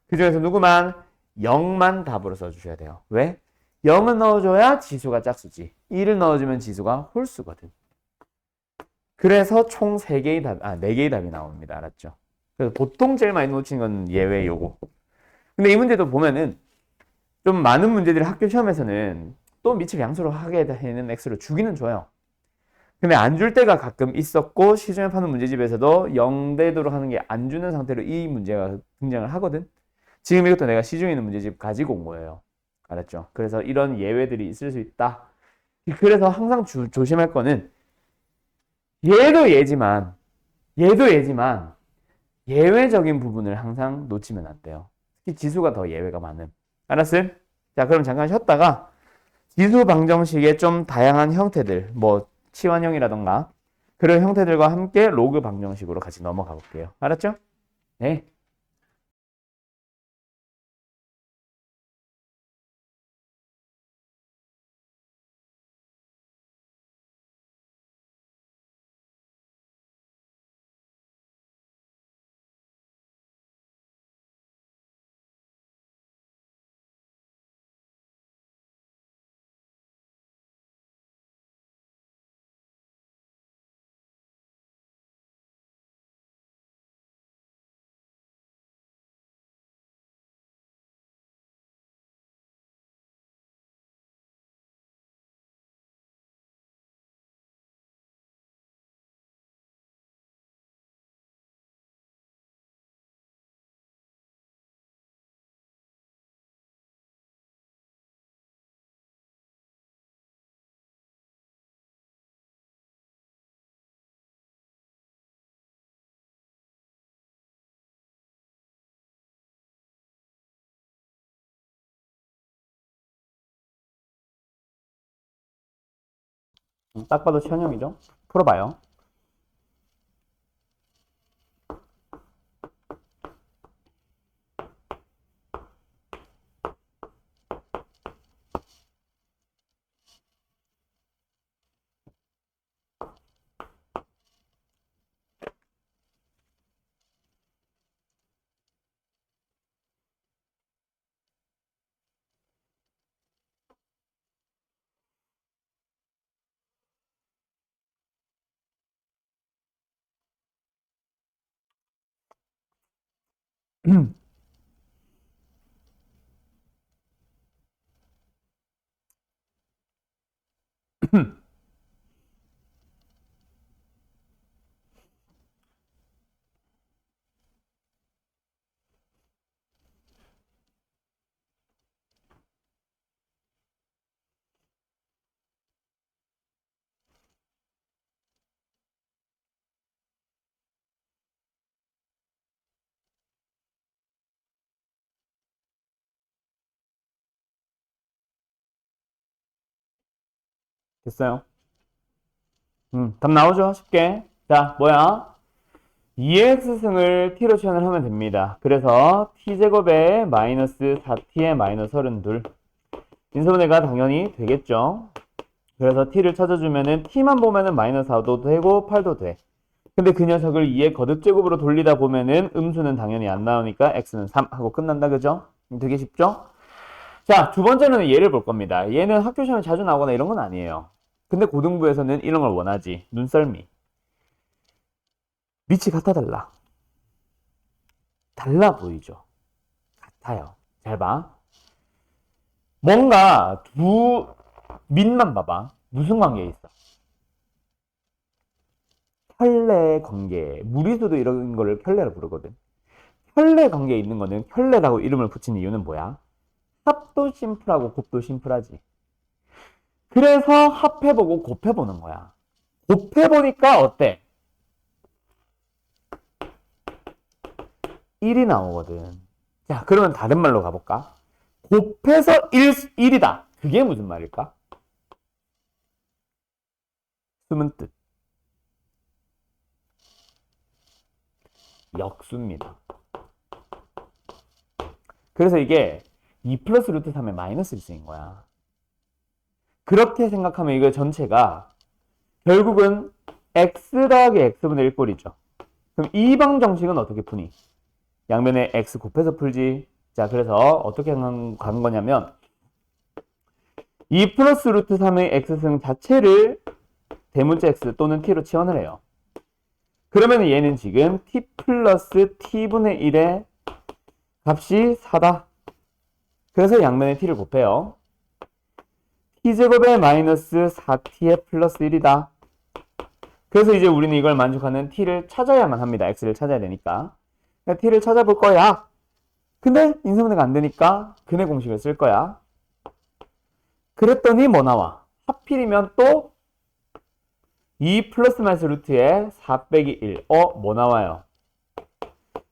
그 중에서 누구만? 0만 답으로 써주셔야 돼요. 왜? 0은 넣어줘야 지수가 짝수지. 1을 넣어주면 지수가 홀수거든. 그래서 총 3개의 답, 4개의 답이 나옵니다. 알았죠? 그래서 보통 제일 많이 놓치는 건 예외 요거. 근데 이 문제도 보면은 좀 많은 문제들이 학교 시험에서는 또 밑을 양수로 하게 되는 x를 주기는 줘요. 근데 안 줄 때가 가끔 있었고 시중에 파는 문제집에서도 0되도록 하는 게 안 주는 상태로 이 문제가 등장을 하거든. 지금 이것도 내가 시중에 있는 문제집 가지고 온 거예요. 알았죠? 그래서 이런 예외들이 있을 수 있다. 그래서 항상 조심할 거는 얘도 얘지만 예외적인 부분을 항상 놓치면 안 돼요. 특히 지수가 더 예외가 많은. 알았음? 자, 그럼 잠깐 쉬었다가 지수 방정식의 좀 다양한 형태들, 뭐 치환형이라던가 그런 형태들과 함께 로그 방정식으로 같이 넘어가 볼게요. 알았죠? 네. 딱 봐도 치환형이죠? 풀어봐요. 됐어요. 답 나오죠? 쉽게. 자, 뭐야? 2x승을 t로 치환을 하면 됩니다. 그래서 t제곱에 마이너스 4t에 마이너스 32. 인수분해가 당연히 되겠죠. 그래서 t를 찾아주면은 t만 보면은 마이너스 4도 되고 8도 돼. 근데 그 녀석을 2의 거듭제곱으로 돌리다 보면은 음수는 당연히 안 나오니까 x는 3 하고 끝난다. 그죠? 되게 쉽죠? 자, 두 번째는 얘를 볼 겁니다. 얘는 학교 시험에 자주 나오거나 이런 건 아니에요. 근데 고등부에서는 이런 걸 원하지. 눈썰미. 밑이 같아 달라. 달라 보이죠? 같아요. 잘 봐. 뭔가 두 밑만 봐봐. 무슨 관계에 있어? 켤레 관계. 무리수도 이런 거를 켤레로 부르거든. 켤레 관계에 있는 거는 켤레라고 이름을 붙인 이유는 뭐야? 합도 심플하고 곱도 심플하지. 그래서 합해보고 곱해보는 거야. 곱해보니까 어때? 1이 나오거든. 자, 그러면 다른 말로 가볼까? 곱해서 1이다. 그게 무슨 말일까? 숨은 뜻. 역수입니다. 그래서 이게 2 플러스 루트 3의 마이너스를 쓰인 거야. 그렇게 생각하면 이거 전체가 결국은 x 더하기 x분의 1꼴이죠. 그럼 이 방 정식은 어떻게 푸니? 양면에 x 곱해서 풀지. 자, 그래서 어떻게 가는 거냐면 2 플러스 루트 3의 x승 자체를 대문자 x 또는 t로 치환을 해요. 그러면 얘는 지금 t 플러스 t분의 1의 값이 4다. 그래서 양면에 t를 곱해요. t제곱에 마이너스 4t의 플러스 1이다. 그래서 이제 우리는 이걸 만족하는 t를 찾아야만 합니다. x를 찾아야 되니까. t를 찾아볼 거야. 근데 인수분해가 안 되니까 근의 공식을 쓸 거야. 그랬더니 뭐 나와? 하필이면 또 2 플러스 마이너스 루트에 4 빼기 1. 뭐 나와요?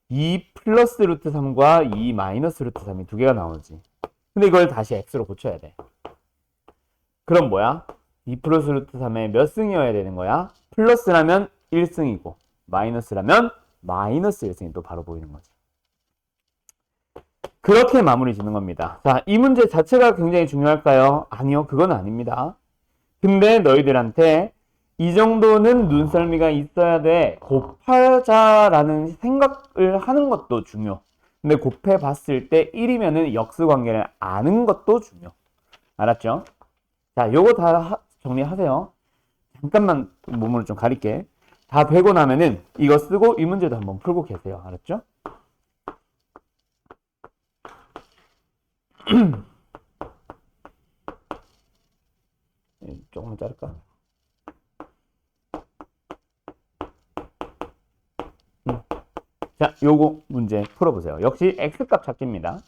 2 플러스 루트 3과 2 마이너스 루트 3이 두 개가 나오지. 근데 이걸 다시 x로 고쳐야 돼. 그럼 뭐야? 2 플러스 루트 3의 몇 승이어야 되는 거야? 플러스라면 1승이고 마이너스라면 마이너스 1승이 또 바로 보이는 거지. 그렇게 마무리 짓는 겁니다. 자, 이 문제 자체가 굉장히 중요할까요? 아니요, 그건 아닙니다. 근데 너희들한테 이 정도는 눈썰미가 있어야 돼. 곱하자라는 생각을 하는 것도 중요. 근데 곱해봤을 때 1이면은 역수관계를 아는 것도 중요. 알았죠? 자, 요거 다 정리하세요. 잠깐만 몸을 좀 가릴게. 다 되고 나면은 이거 쓰고 이 문제도 한번 풀고 계세요. 알았죠? 조금만 자를까? 자, 요거 문제 풀어보세요. 역시 x값 찾기입니다.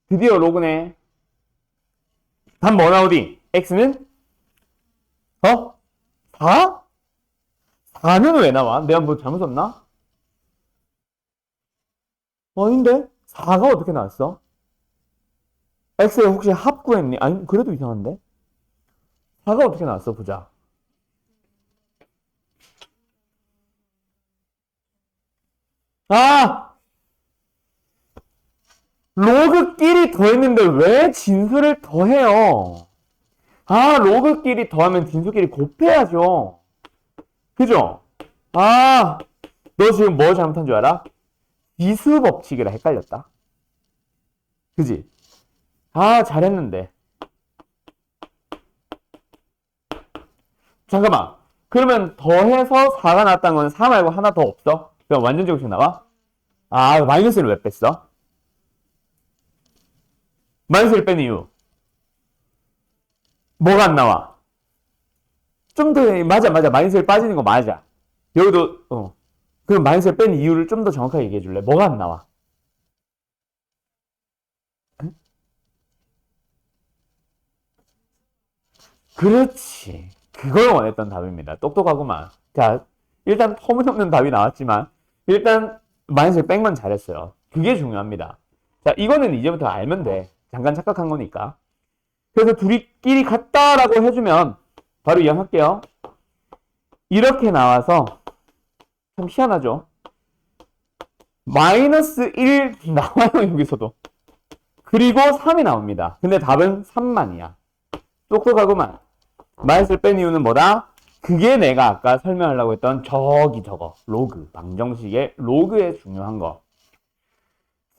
드디어 로그네. 답 뭐 나오디? x는 4? 4는 왜 나와? 내가 뭐 잘못 썼나? 아닌데? 4가 어떻게 나왔어? x에 혹시 합 구했니? 아니, 그래도 이상한데? 4가 어떻게 나왔어? 보자. 아! 로그끼리 더했는데 왜 진수를 더해요? 아, 로그끼리 더하면 진수끼리 곱해야죠. 그죠? 아, 너 지금 뭐 잘못한 줄 알아? 지수 법칙이라 헷갈렸다. 그지? 아, 잘했는데. 잠깐만. 그러면 더해서 4가 나왔다는 건 4 말고 하나 더 없어? 그럼 완전 제곱식 나와? 아, 마이너스를 왜 뺐어? 마이너스를 뺀 이유. 뭐가 안 나와? 좀 더, 맞아. 마이너스를 빠지는 거 맞아. 여기도, 그럼 마이너스를 뺀 이유를 좀 더 정확하게 얘기해 줄래? 뭐가 안 나와? 응? 그렇지. 그걸 원했던 답입니다. 똑똑하구만. 자, 일단 터무니없는 답이 나왔지만, 일단 마이너스를 뺀 건 잘했어요. 그게 중요합니다. 자, 이거는 이제부터 알면 돼. 잠깐 착각한 거니까. 그래서 둘이끼리 같다라고 해주면 바로 이해할게요. 이렇게 나와서 참 희한하죠. 마이너스 1 나와요, 여기서도. 그리고 3이 나옵니다. 근데 답은 3만이야. 똑똑하구만. 마이너스를 뺀 이유는 뭐다? 그게 내가 아까 설명하려고 했던 저거 로그, 방정식의 로그의 중요한 거.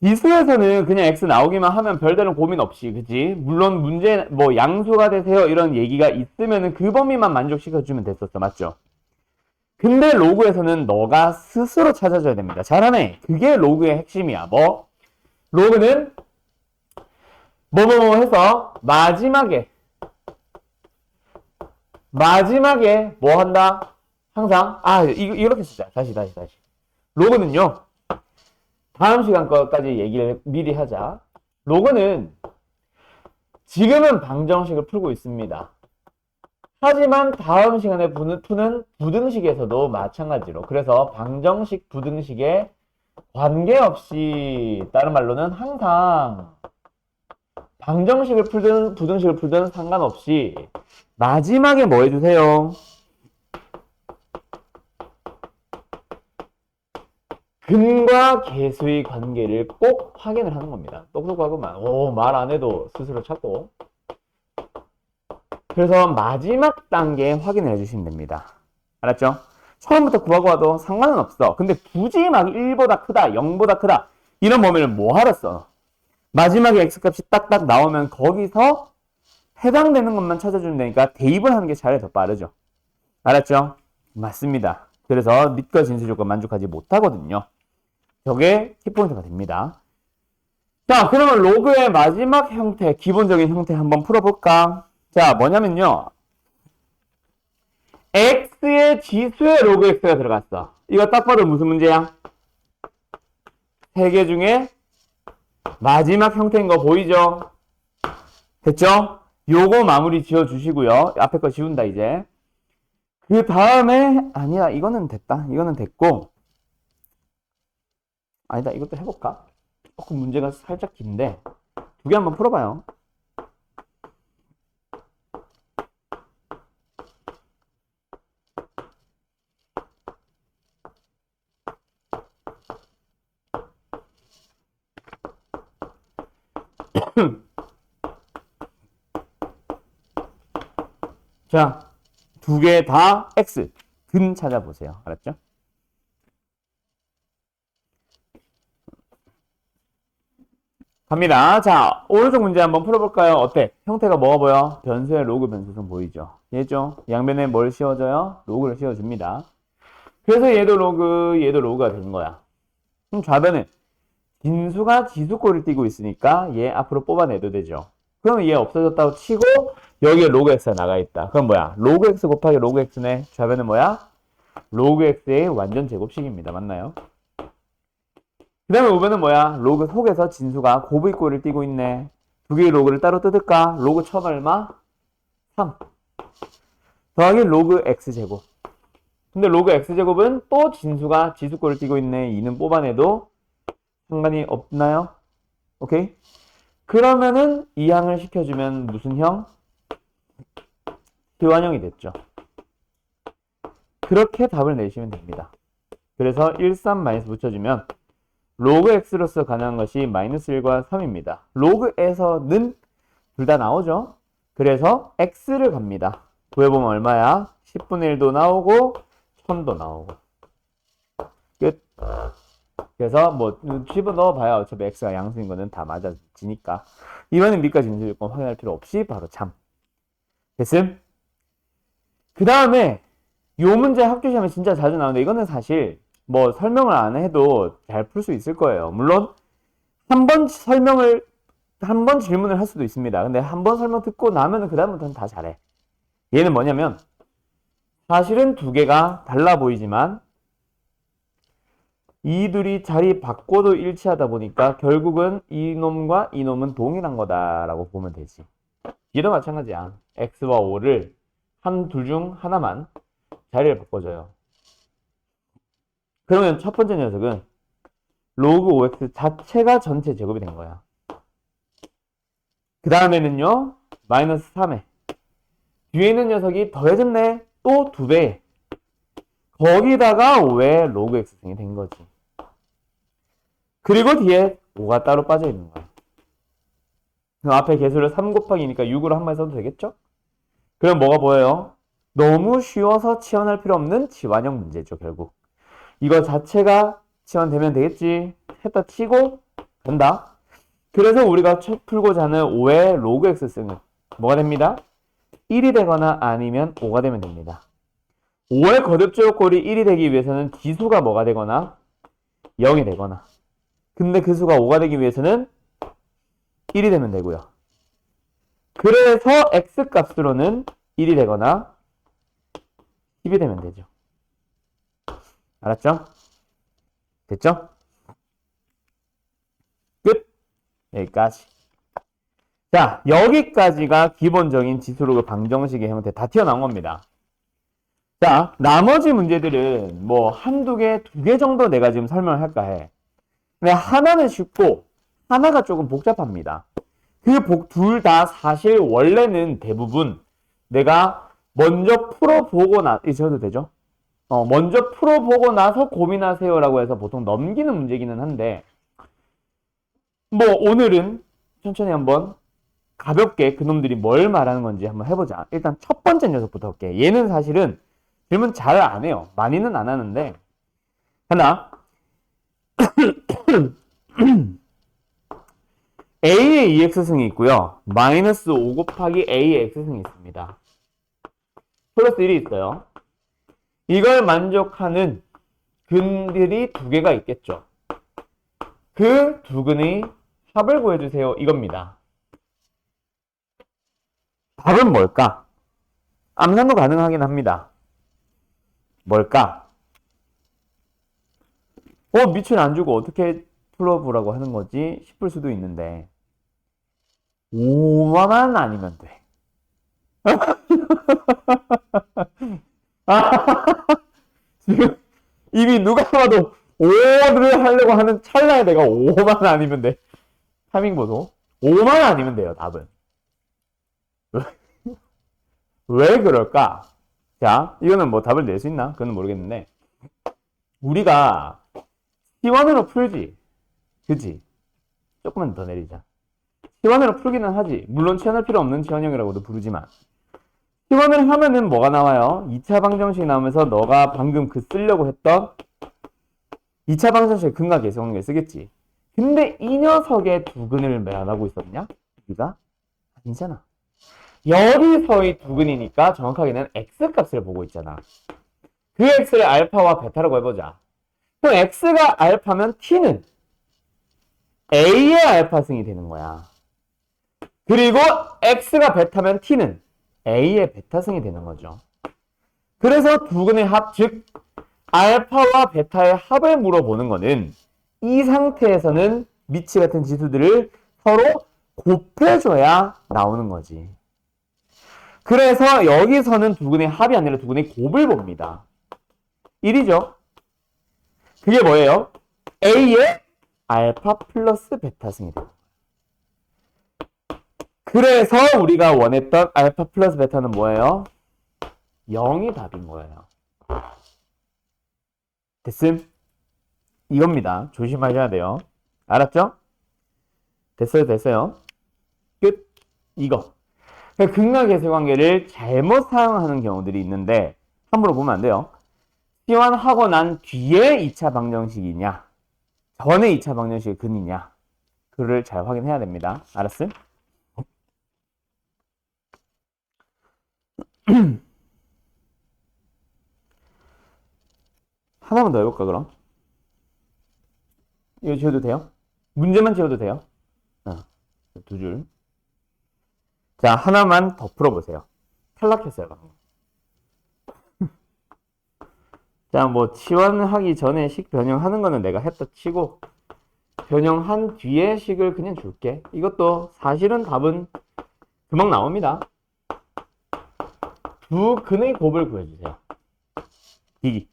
지수에서는 그냥 x 나오기만 하면 별다른 고민 없이, 그치? 물론 문제 뭐 양수가 되세요 이런 얘기가 있으면은 그 범위만 만족시켜주면 됐었어, 맞죠? 근데 로그에서는 너가 스스로 찾아줘야 됩니다. 잘하네. 그게 로그의 핵심이야. 뭐? 로그는 뭐뭐뭐 해서 마지막에 뭐 한다? 항상 이렇게 쓰자. 다시. 로그는요. 다음 시간 거까지 얘기를 미리 하자. 로그는 지금은 방정식을 풀고 있습니다. 하지만 다음 시간에 푸는 부등식에서도 마찬가지로, 그래서 방정식 부등식의 관계없이, 다른 말로는 항상 방정식을 풀든 부등식을 풀든 상관없이 마지막에 뭐 해주세요? 근과 계수의 관계를 꼭 확인을 하는 겁니다. 똑똑하고만 말 안 해도 스스로 찾고. 그래서 마지막 단계에 확인을 해주시면 됩니다. 알았죠? 처음부터 구하고 와도 상관은 없어. 근데 굳이 막 1보다 크다, 0보다 크다 이런 범위를 뭐하러 써? 마지막에 x값이 딱딱 나오면 거기서 해당되는 것만 찾아주면 되니까 대입을 하는 게 차라리 더 빠르죠. 알았죠? 맞습니다. 그래서 밑과 진수 조건 만족하지 못하거든요. 저게 키포인트가 됩니다. 자, 그러면 로그의 마지막 형태, 기본적인 형태 한번 풀어볼까? 자, 뭐냐면요. x의 지수에 로그 x가 들어갔어. 이거 딱 봐도 무슨 문제야? 세 개 중에 마지막 형태인 거 보이죠? 됐죠? 요거 마무리 지어주시고요. 앞에 거 지운다, 이제. 그 다음에, 아니야, 이거는 됐다. 이거는 됐고. 아니다, 이것도 해볼까? 조금 문제가 살짝 긴데. 두 개 한번 풀어봐요. 자, 두 개 다 x. 근 찾아보세요. 알았죠? 갑니다. 자, 오른쪽 문제 한번 풀어볼까요? 어때? 형태가 뭐가 보여? 변수의 로그 변수성 보이죠? 얘죠? 양변에 뭘 씌워줘요? 로그를 씌워줍니다. 그래서 얘도 로그가 되는 거야. 그럼 좌변은 진수가 지수꼴을 띄고 있으니까 얘 앞으로 뽑아내도 되죠. 그러면 얘 없어졌다고 치고 여기에 로그 x가 나가 있다. 그럼 뭐야? 로그 x 곱하기 로그 x네. 좌변은 뭐야? 로그 x의 완전 제곱식입니다. 맞나요? 그 다음에 우변은 뭐야? 로그 속에서 진수가 곱의 꼴을 띄고 있네. 두 개의 로그를 따로 뜯을까? 로그 1000 얼마? 3 더하기 로그 x제곱. 근데 로그 x제곱은 또 진수가 지수꼴을 띄고 있네. 2는 뽑아내도 상관이 없나요? 오케이? 그러면은 이 항을 시켜주면 무슨 형? 기환형이 됐죠. 그렇게 답을 내시면 됩니다. 그래서 1, 3 마이너스 붙여주면 로그 x로서 가능한 것이 마이너스 1과 3입니다. 로그에서는 둘 다 나오죠. 그래서 x를 갑니다. 구해보면 얼마야? 10분의 1도 나오고 1000도 나오고 끝. 그래서 뭐 집어넣어봐야 어차피 x가 양수인 거는 다 맞아지니까 이번엔 밑과 진수 조건 확인할 필요 없이 바로 참. 됐음? 그 다음에 요 문제 학교 시험에 진짜 자주 나오는데 이거는 사실 뭐 설명을 안 해도 잘 풀 수 있을 거예요. 물론 한 번 질문을 할 수도 있습니다. 근데 한 번 설명 듣고 나면은 그 다음부터는 다 잘해. 얘는 뭐냐면 사실은 두 개가 달라 보이지만 이둘이 자리 바꿔도 일치하다 보니까 결국은 이놈과 이놈은 동일한 거다라고 보면 되지. 얘도 마찬가지야. x와 5를 둘 중 하나만 자리를 바꿔줘요. 그러면 첫 번째 녀석은 로그 5x 자체가 전체 제곱이 된 거야. 그 다음에는요, 마이너스 3에 뒤에 있는 녀석이 더해졌네. 또 2배. 거기다가 5의 로그 x승이 된 거지. 그리고 뒤에 5가 따로 빠져 있는 거야. 그럼 앞에 개수를 3 곱하기니까 6으로 한 번 써도 되겠죠? 그럼 뭐가 보여요? 너무 쉬워서 치환할 필요 없는 치환형 문제죠, 결국. 이거 자체가 치환되면 되겠지. 했다 치고 된다. 그래서 우리가 풀고자 하는 5의 로그 x승은 뭐가 됩니다? 1이 되거나 아니면 5가 되면 됩니다. 5의 거듭제곱꼴이 1이 되기 위해서는 지수가 뭐가 되거나 0이 되거나 근데 그 수가 5가 되기 위해서는 1이 되면 되고요. 그래서 x값으로는 1이 되거나 10이 되면 되죠. 알았죠? 됐죠? 끝! 여기까지. 자, 여기까지가 기본적인 지수로그 방정식의 형태 다 튀어나온 겁니다. 자, 나머지 문제들은 뭐 한두 개, 두 개 정도 내가 지금 설명을 할까 해. 근데 하나는 쉽고 하나가 조금 복잡합니다. 그 둘 다 사실 원래는 대부분 내가 먼저 풀어보고 잊어도 되죠? 먼저 풀어보고 나서 고민하세요라고 해서 보통 넘기는 문제기는 한데, 뭐 오늘은 천천히 한번 가볍게 그놈들이 뭘 말하는 건지 한번 해보자. 일단 첫 번째 녀석부터 할게. 얘는 사실은 질문 잘 안 해요. 많이는 안 하는데, 하나, a의 2x승이 있고요. 마이너스 5 곱하기 a의 x승이 있습니다. 플러스 1이 있어요. 이걸 만족하는 근들이 두 개가 있겠죠. 그 두 근의 합을 구해주세요. 이겁니다. 답은 뭘까? 암산도 가능하긴 합니다. 뭘까? 밑을 안 주고 어떻게 풀어보라고 하는 거지 싶을 수도 있는데 5만 아니면 돼. 지금 이미 누가 봐도 5를 하려고 하는 찰나에 내가 5만 아니면 돼. 타밍 보소. 5만 아니면 돼요, 답은. 왜 그럴까? 자, 이거는 뭐 답을 낼 수 있나? 그건 모르겠는데. 우리가 T1으로 풀지. 그치? 조금만 더 내리자. T1으로 풀기는 하지. 물론 치환할 필요 없는 치환형이라고도 부르지만. T1을 하면은 뭐가 나와요? 2차 방정식 나오면서 너가 방금 그 쓰려고 했던 2차 방정식 근과 계수관계 쓰겠지. 근데 이 녀석의 두 근을 왜 안 하고 있었냐? 우리가? 아니잖아. 여기서의 두 근이니까 정확하게는 x값을 보고 있잖아. 그 x를 알파와 베타라고 해보자. 그럼 x가 알파면 t는 a의 알파승이 되는 거야. 그리고 x가 베타면 t는 a의 베타승이 되는 거죠. 그래서 두 근의 합, 즉 알파와 베타의 합을 물어보는 거는 이 상태에서는 미치 같은 지수들을 서로 곱해줘야 나오는 거지. 그래서 여기서는 두 근의 합이 아니라 두 근의 곱을 봅니다. 1이죠. 그게 뭐예요? A의 알파 플러스 베타승이 돼요. 그래서 우리가 원했던 알파 플러스 베타는 뭐예요? 0이 답인 거예요. 됐음? 이겁니다. 조심하셔야 돼요. 알았죠? 됐어요, 됐어요. 끝. 이거. 근각계수관계를 잘못 사용하는 경우들이 있는데 함부로 보면 안 돼요. 시환하고 난 뒤에 2차 방정식이냐 전에 2차 방정식의 근이냐 그를 잘 확인해야 됩니다. 알았음? 하나만 더 해볼까 그럼? 이거 지워도 돼요? 문제만 지워도 돼요? 두 줄. 자, 하나만 더 풀어보세요. 탈락했어요 방금. 자, 뭐 치환하기 전에 식 변형하는 거는 내가 했다 치고 변형한 뒤에 식을 그냥 줄게. 이것도 사실은 답은 금방 나옵니다. 두 근의 곱을 구해주세요. 이기.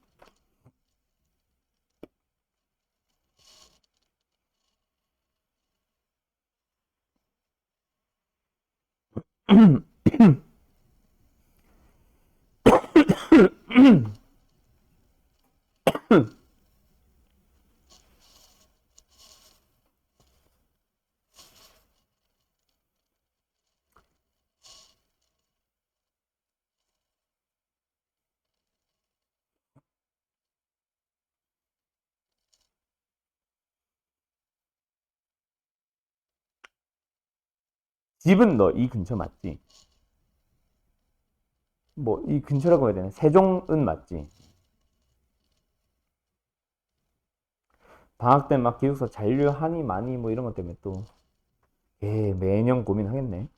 집은 너 이 근처 맞지? 뭐 이 근처라고 해야 되나? 세종은 맞지? 방학 때 막 기숙사 잔류하니 많이 뭐 이런 것 때문에 또 매년 고민하겠네.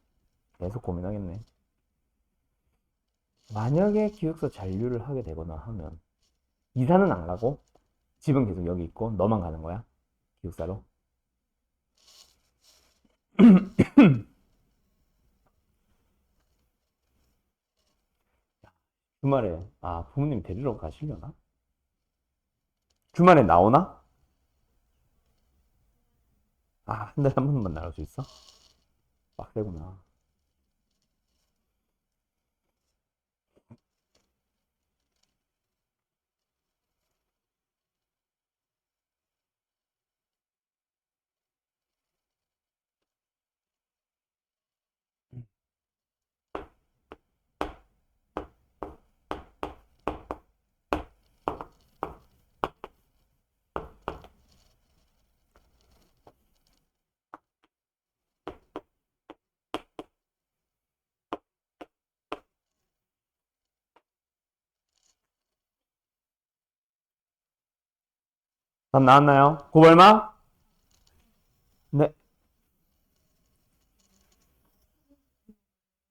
계속 고민하겠네. 만약에 기숙사 잔류를 하게 되거나 하면 이사는 안 가고 집은 계속 여기 있고 너만 가는 거야? 기숙사로? 주말에 부모님 데리러 가시려나? 주말에 나오나? 한 달에 한 번만 나올 수 있어? 빡세구나. 답 나왔나요? 곱 얼마? 네.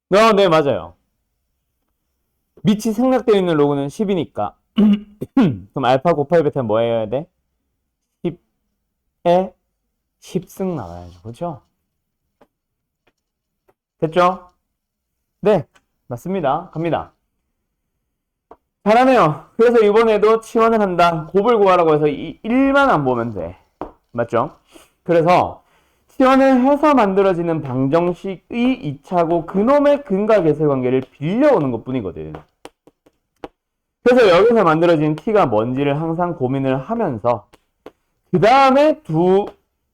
네, 맞아요. 밑이 생략되어 있는 로그는 10이니까. 그럼 알파 곱하기 베타는 뭐 해야 돼? 10에 10승 나와야죠. 그렇죠? 됐죠? 네, 맞습니다. 갑니다. 잘하네요. 그래서 이번에도 치환을 한다. 곱을 구하라고 해서 이 1만 안 보면 돼. 맞죠? 그래서 치환을 해서 만들어지는 방정식의 2차고 그놈의 근과 계수 관계를 빌려오는 것 뿐이거든. 그래서 여기서 만들어진 t가 뭔지를 항상 고민을 하면서 그 다음에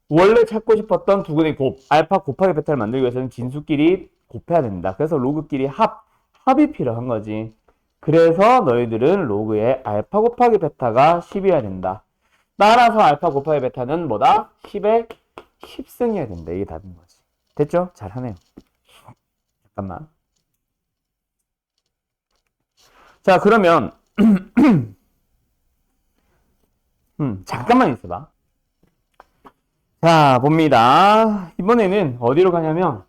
원래 찾고 싶었던 두근의 곱, 알파 곱하기 베타를 만들기 위해서는 진수끼리 곱해야 된다. 그래서 로그끼리 합이 필요한 거지. 그래서 너희들은 로그의 알파 곱하기 베타가 10이어야 된다. 따라서 알파 곱하기 베타는 뭐다? 10에 10승이어야 된다. 이게 답인 거지. 됐죠? 잘하네요. 잠깐만. 자, 그러면 잠깐만 있어봐. 자, 봅니다. 이번에는 어디로 가냐면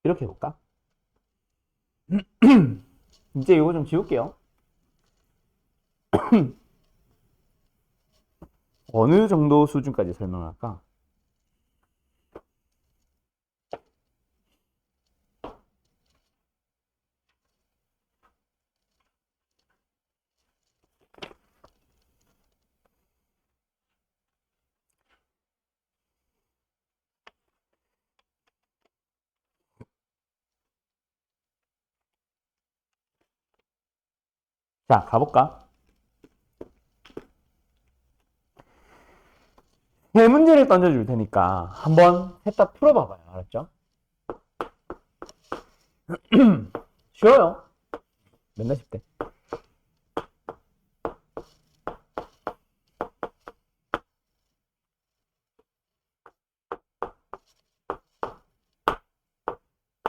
이렇게 해볼까? 이제 이거 좀 지울게요. 어느 정도 수준까지 설명할까? 자, 가볼까? 세 문제를 던져줄 테니까 한번 셋 다 풀어봐봐요. 알았죠? 쉬워요. 맨날 쉽대.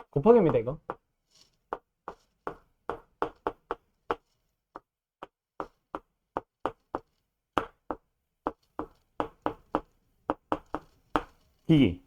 곱하기입니다, 이거. 기기.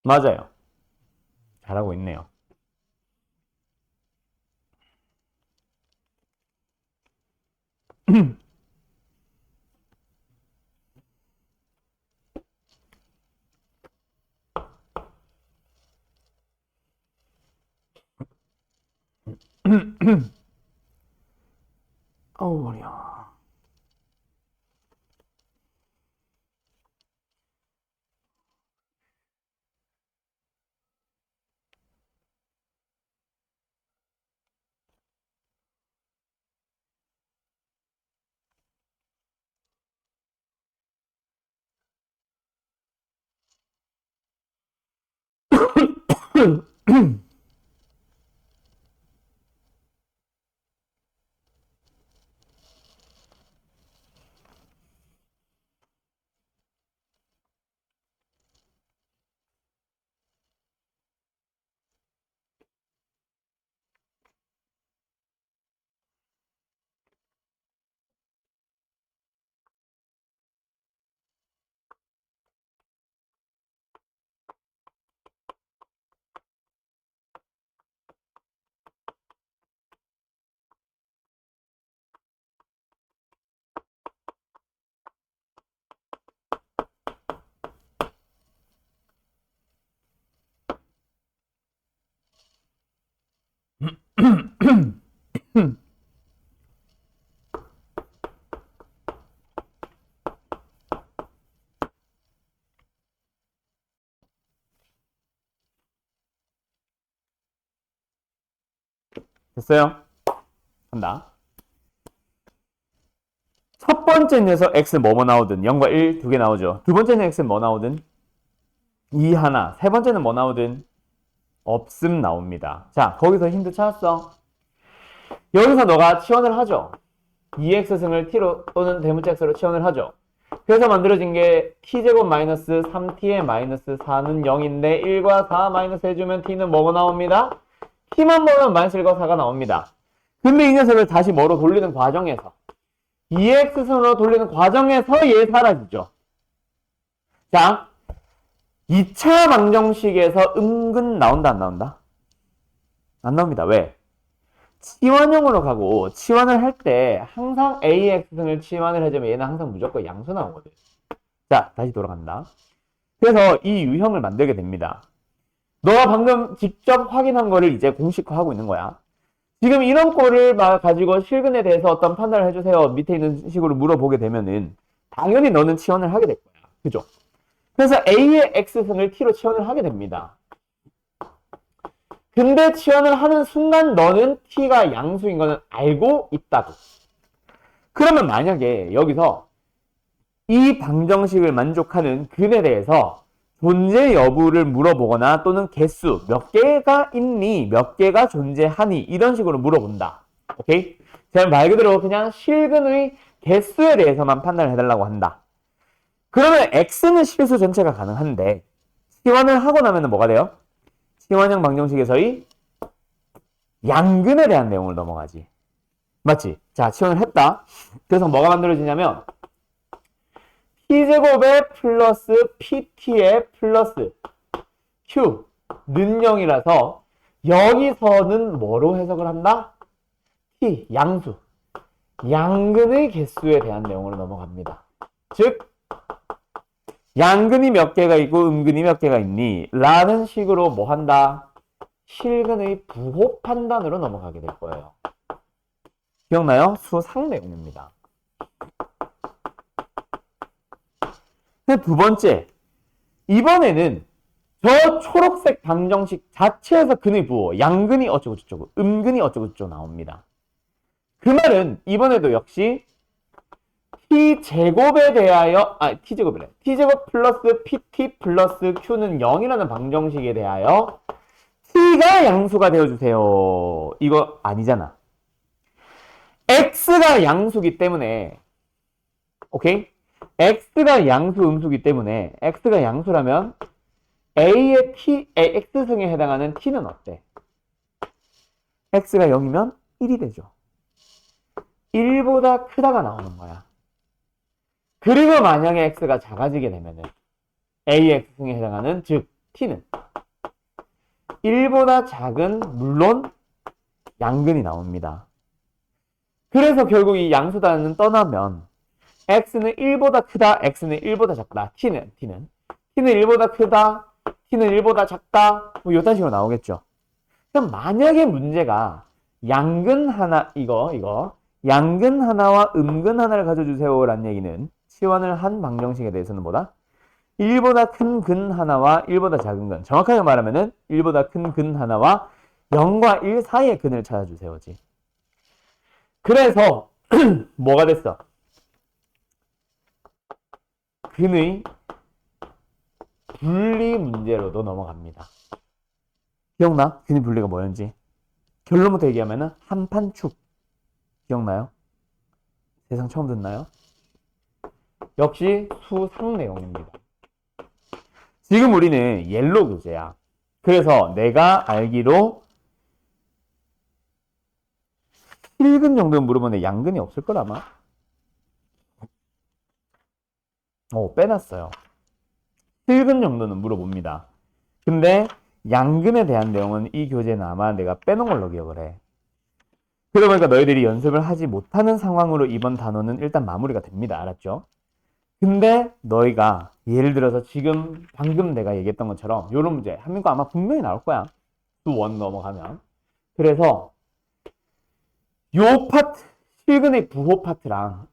맞아요. 잘하고 있네요. 어우, 머리야. 됐어요? 한다. 첫 번째 녀석 x 뭐뭐 나오든 0과 1 두 개 나오죠. 두 번째는 x 뭐 나오든 2 하나. 세 번째는 뭐 나오든 없음 나옵니다. 자, 거기서 힌트 찾았어. 여기서 너가 치환을 하죠. 2x승을 t로 또는 대문자 x로 치환을 하죠. 그래서 만들어진 게 t제곱 마이너스 3t의 마이너스 4는 0인데 1과 4 마이너스 해주면 t는 뭐가 나옵니다? t만 보면 마이너스 1과 4가 나옵니다. 근데 이 녀석을 다시 뭐로 돌리는 과정에서 2x승으로 돌리는 과정에서 얘 사라지죠. 자, 2차 방정식에서 은근 나온다 안 나온다? 안 나옵니다. 왜? 치환형으로 가고 치환을 할 때 항상 AX승을 치환을 해주면 얘는 항상 무조건 양수 나오거든. 자, 다시 돌아간다. 그래서 이 유형을 만들게 됩니다. 너가 방금 직접 확인한 거를 이제 공식화하고 있는 거야. 지금 이런 꼴을 가지고 실근에 대해서 어떤 판단을 해주세요. 밑에 있는 식으로 물어보게 되면은 당연히 너는 치환을 하게 될 거야. 그죠? 그래서 A의 X승을 T로 치환을 하게 됩니다. 근데 치환을 하는 순간 너는 T가 양수인 거는 알고 있다고. 그러면 만약에 여기서 이 방정식을 만족하는 근에 대해서 존재 여부를 물어보거나 또는 개수 몇 개가 있니? 몇 개가 존재하니? 이런 식으로 물어본다. 오케이? 제가 말 그대로 그냥 실근의 개수에 대해서만 판단을 해달라고 한다. 그러면 X는 실수 전체가 가능한데 치환을 하고 나면 뭐가 돼요? 치환형 방정식에서의 양근에 대한 내용을 넘어가지. 맞지? 자, 치환을 했다. 그래서 뭐가 만들어지냐면 t제곱에 플러스 pt에 플러스 q 는 0이라서 여기서는 뭐로 해석을 한다? t, 양수. 양근의 개수에 대한 내용으로 넘어갑니다. 즉 양근이 몇 개가 있고 음근이 몇 개가 있니? 라는 식으로 뭐 한다? 실근의 부호 판단으로 넘어가게 될 거예요. 기억나요? 수상 내용입니다. 두 번째, 이번에는 저 초록색 방정식 자체에서 근의 부호, 양근이 어쩌고저쩌고, 음근이 어쩌고저쩌고 나옵니다. 그 말은 이번에도 역시 t제곱에 대하여, t제곱이래. t제곱 플러스 pt 플러스 q는 0이라는 방정식에 대하여 t가 양수가 되어주세요. 이거 아니잖아. x가 양수기 때문에, 오케이? x가 양수 음수기 때문에 x가 양수라면 a의 x승에 해당하는 t는 어때? x가 0이면 1이 되죠. 1보다 크다가 나오는 거야. 그리고 만약에 x가 작아지게 되면은 a의 x승에 해당하는 즉 t는 1보다 작은 물론 양근이 나옵니다. 그래서 결국 이 양수단은 떠나면 x는 1보다 크다, x는 1보다 작다. t는 1보다 크다, t는 1보다 작다. 뭐 이런 식으로 나오겠죠. 그럼 만약에 문제가 양근 하나, 양근 하나와 음근 하나를 가져주세요 라는 얘기는 치환을 한 방정식에 대해서는 뭐다? 1보다 큰 근 하나와 1보다 작은 근. 정확하게 말하면은 1보다 큰 근 하나와 0과 1 사이의 근을 찾아주세요지. 그래서 뭐가 됐어? 근의 분리 문제로도 넘어갑니다. 기억나? 균일 분리가 뭐였는지. 결론부터 얘기하면은 한판축. 기억나요? 세상 처음 듣나요? 역시 수상 내용입니다. 지금 우리는 옐로 교재야. 그래서 내가 알기로 실근 정도는 물어보는데 양근이 없을 걸 아마. 빼놨어요. 실근 정도는 물어봅니다. 근데 양근에 대한 내용은 이 교재는 아마 내가 빼놓은 걸로 기억을 해. 그러다 보니까 너희들이 연습을 하지 못하는 상황으로 이번 단원은 일단 마무리가 됩니다. 알았죠? 근데 너희가 예를 들어서 지금 방금 내가 얘기했던 것처럼 이런 문제 한민국 아마 분명히 나올 거야. 또 원 넘어가면. 그래서 요 파트, 실근의 부호 파트랑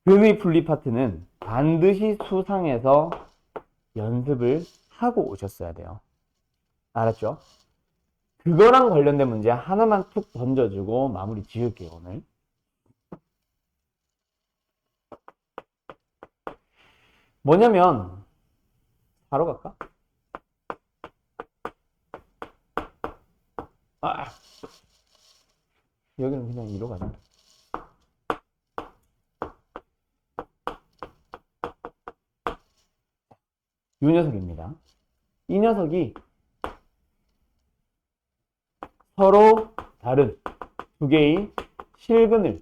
근의 분리 파트는 반드시 수상에서 연습을 하고 오셨어야 돼요. 알았죠? 그거랑 관련된 문제 하나만 툭 던져주고 마무리 지을게요, 오늘. 뭐냐면, 바로 갈까? 여기는 그냥 2로 가자. 이 녀석입니다. 이 녀석이 서로 다른 두 개의 실근을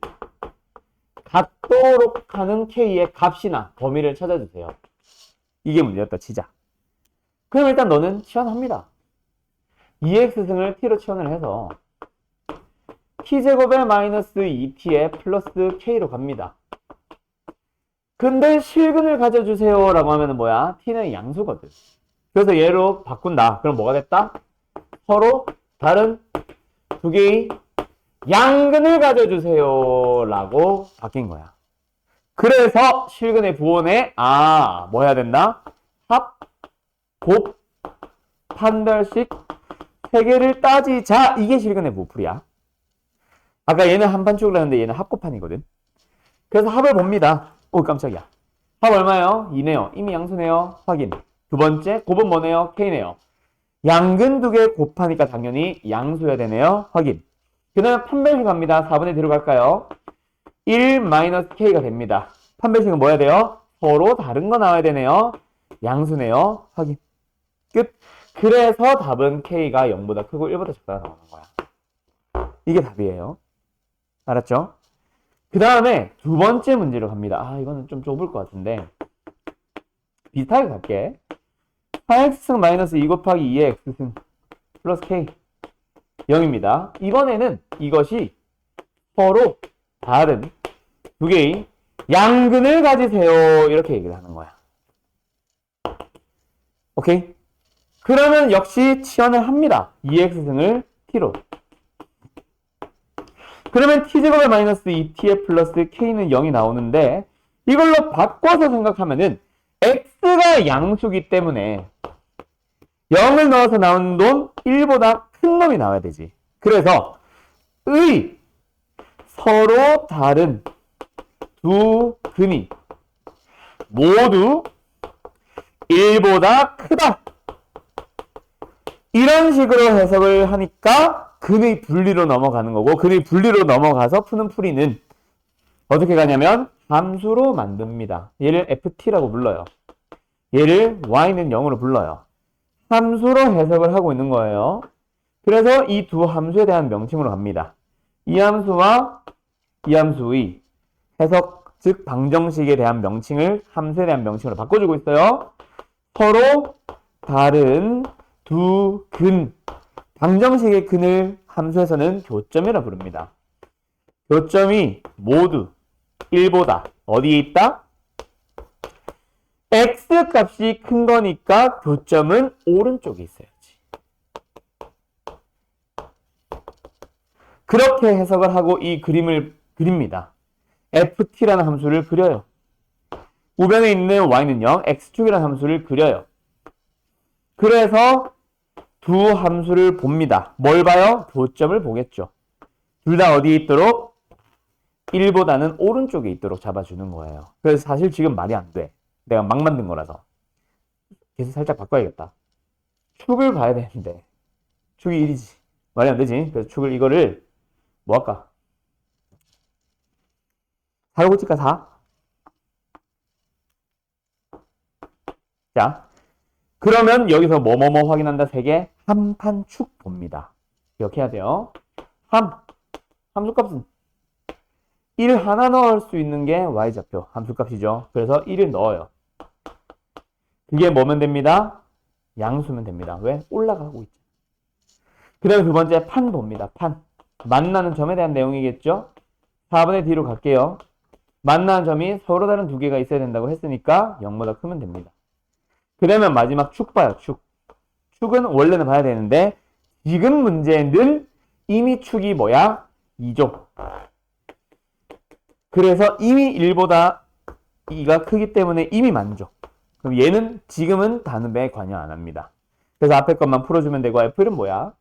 같도록 하는 K의 값이나 범위를 찾아주세요. 이게 문제였다 치자. 그럼 일단 너는 치환합니다. 2x승을 t로 치환을 해서 t제곱에 마이너스 2t에 플러스 k로 갑니다. 근데 실근을 가져주세요 라고 하면 뭐야? t는 양수거든. 그래서 얘로 바꾼다. 그럼 뭐가 됐다? 서로 다른 두 개의 양근을 가져주세요 라고 바뀐 거야. 그래서 실근의 부호네 뭐 해야 된다? 합, 곱, 판별식 세 개를 따지자. 이게 실근의 부호풀이야. 아까 얘는 한판축을 하는데 얘는 합곱판이거든. 그래서 합을 봅니다. 오 깜짝이야. 합 얼마예요? 2네요. 이미 양수네요. 확인. 두 번째 곱은 뭐네요? K네요. 양근 두 개 곱하니까 당연히 양수여야 되네요. 확인. 그 다음에 판별식 갑니다. 4분의 D로 갈까요? 1-K가 됩니다. 판별식은 뭐 해야 돼요? 서로 다른 거 나와야 되네요. 양수네요. 확인. 끝. 그래서 답은 K가 0보다 크고 1보다 작다가 나오는 거야. 이게 답이에요. 알았죠? 그 다음에 두 번째 문제로 갑니다. 이거는 좀 좁을 것 같은데 비슷하게 갈게. 4x승 마이너스 2 곱하기 2의 x승 플러스 k 0입니다. 이번에는 이것이 서로 다른 두 개의 양근을 가지세요. 이렇게 얘기를 하는 거야. 오케이? 그러면 역시 치환을 합니다. 2x승을 t로. 그러면 t제곱에 마이너스 2t의 플러스 k는 0이 나오는데 이걸로 바꿔서 생각하면은 x가 양수기 때문에 0을 넣어서 나오는 놈 1보다 큰 놈이 나와야 되지. 그래서 서로 다른 두 근이 모두 1보다 크다. 이런 식으로 해석을 하니까 근의 분리로 넘어가는 거고, 근의 분리로 넘어가서 푸는 풀이는 어떻게 가냐면 함수로 만듭니다. 얘를 ft라고 불러요. 얘를 y는 0으로 불러요. 함수로 해석을 하고 있는 거예요. 그래서 이 두 함수에 대한 명칭으로 갑니다. 이 함수와 이 함수의 해석, 즉 방정식에 대한 명칭을 함수에 대한 명칭으로 바꿔주고 있어요. 서로 다른 두 근, 방정식의 근을 함수에서는 교점이라 부릅니다. 교점이 모두 1보다 어디에 있다? x 값이 큰 거니까 교점은 오른쪽에 있어야지. 그렇게 해석을 하고 이 그림을 그립니다. ft라는 함수를 그려요. 우변에 있는 y는 0, x축이라는 함수를 그려요. 그래서 두 함수를 봅니다. 뭘 봐요? 교점을 보겠죠. 둘 다 어디에 있도록? 1보다는 오른쪽에 있도록 잡아주는 거예요. 그래서 사실 지금 말이 안 돼. 내가 막 만든 거라서. 계속 살짝 바꿔야겠다. 축을 봐야 되는데 축이 1이지. 말이 안 되지. 그래서 축을 이거를 뭐 할까? 4로 고칠까? 4? 자, 그러면 여기서 뭐뭐뭐 확인한다. 3개. 한판 축 봅니다. 기억해야 돼요. 함수값은 1 하나 넣을 수 있는 게 y좌표 함수값이죠. 그래서 1을 넣어요. 그게 뭐면 됩니다? 양수면 됩니다. 왜? 올라가고 있죠. 그 다음에 두 번째 판 봅니다. 판. 만나는 점에 대한 내용이겠죠? 4분의 D로 갈게요. 만나는 점이 서로 다른 두 개가 있어야 된다고 했으니까 0보다 크면 됩니다. 그 다음에 마지막 축 봐요. 축. 축은 원래는 봐야 되는데 지금 문제는 이미 축이 뭐야? 2죠. 그래서 이미 1보다 2가 크기 때문에 이미 만족. 그럼 얘는 지금은 단음에 관여 안 합니다. 그래서 앞에 것만 풀어주면 되고 F는 뭐야?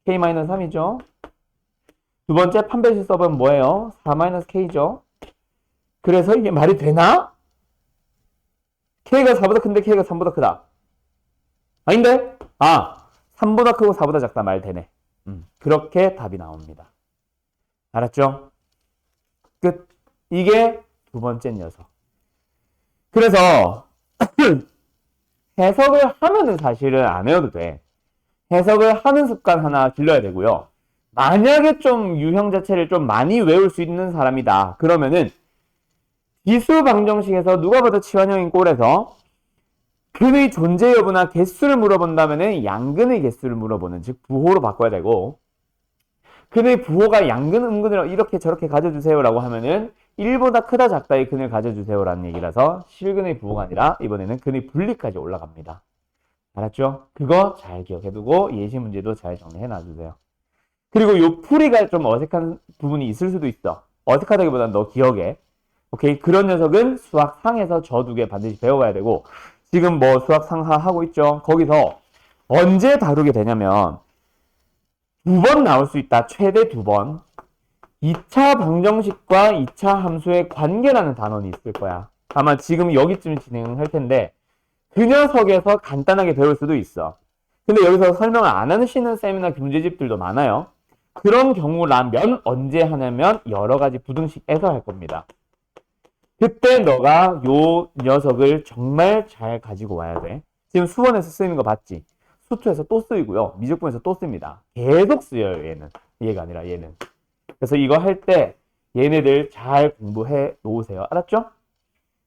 K-3이죠. 두 번째 판별식 서브는 뭐예요? 4-K죠. 그래서 이게 말이 되나? K가 4보다 큰데 K가 3보다 크다. 아닌데? 3보다 크고 4보다 작다 말 되네. 그렇게 답이 나옵니다. 알았죠? 끝. 이게 두 번째 녀석. 그래서 해석을 하면은 사실은 안 해도 돼. 해석을 하는 습관 하나 길러야 되고요. 만약에 좀 유형 자체를 좀 많이 외울 수 있는 사람이다. 그러면은 지수 방정식에서 누가 봐도 치환형인 꼴에서 근의 존재 여부나 개수를 물어본다면은 양근의 개수를 물어보는, 즉 부호로 바꿔야 되고, 근의 부호가 양근, 음근을 이렇게 저렇게 가져주세요라고 하면은 1보다 크다 작다의 근을 가져주세요라는 얘기라서 실근의 부호가 아니라 이번에는 근의 분리까지 올라갑니다. 알았죠? 그거 잘 기억해두고 예시 문제도 잘 정리해 놔주세요. 그리고 요 풀이가 좀 어색한 부분이 있을 수도 있어. 어색하다기보다는 너 기억해. 오케이? 그런 녀석은 수학 상에서 저 두 개 반드시 배워가야 되고, 지금 뭐 수학 상하 하고 있죠? 거기서 언제 다루게 되냐면 2번 나올 수 있다. 최대 2번. 2차 방정식과 2차 함수의 관계라는 단원이 있을 거야. 아마 지금 여기쯤 진행할 텐데 그 녀석에서 간단하게 배울 수도 있어. 근데 여기서 설명을 안 하시는 쌤이나 문제집들도 많아요. 그런 경우라면 언제 하냐면 여러 가지 부등식에서 할 겁니다. 그때 너가 요 녀석을 정말 잘 가지고 와야 돼. 지금 수원에서 쓰이는 거 봤지? 수투에서 또 쓰이고요. 미적분에서 또 씁니다. 계속 쓰여요, 얘는. 얘가 아니라 얘는. 그래서 이거 할 때 얘네들 잘 공부해 놓으세요. 알았죠?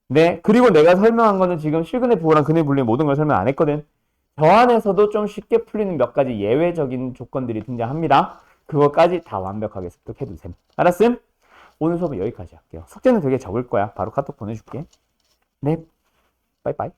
네. 그리고 내가 설명한 거는 지금 실근의 부호랑 근의 분리 모든 걸 설명 안 했거든. 저 안에서도 좀 쉽게 풀리는 몇 가지 예외적인 조건들이 등장합니다. 그거까지 다 완벽하게 습득해 두셈. 알았음? 오늘 수업은 여기까지 할게요. 숙제는 되게 적을 거야. 바로 카톡 보내줄게. 네. 빠이빠이.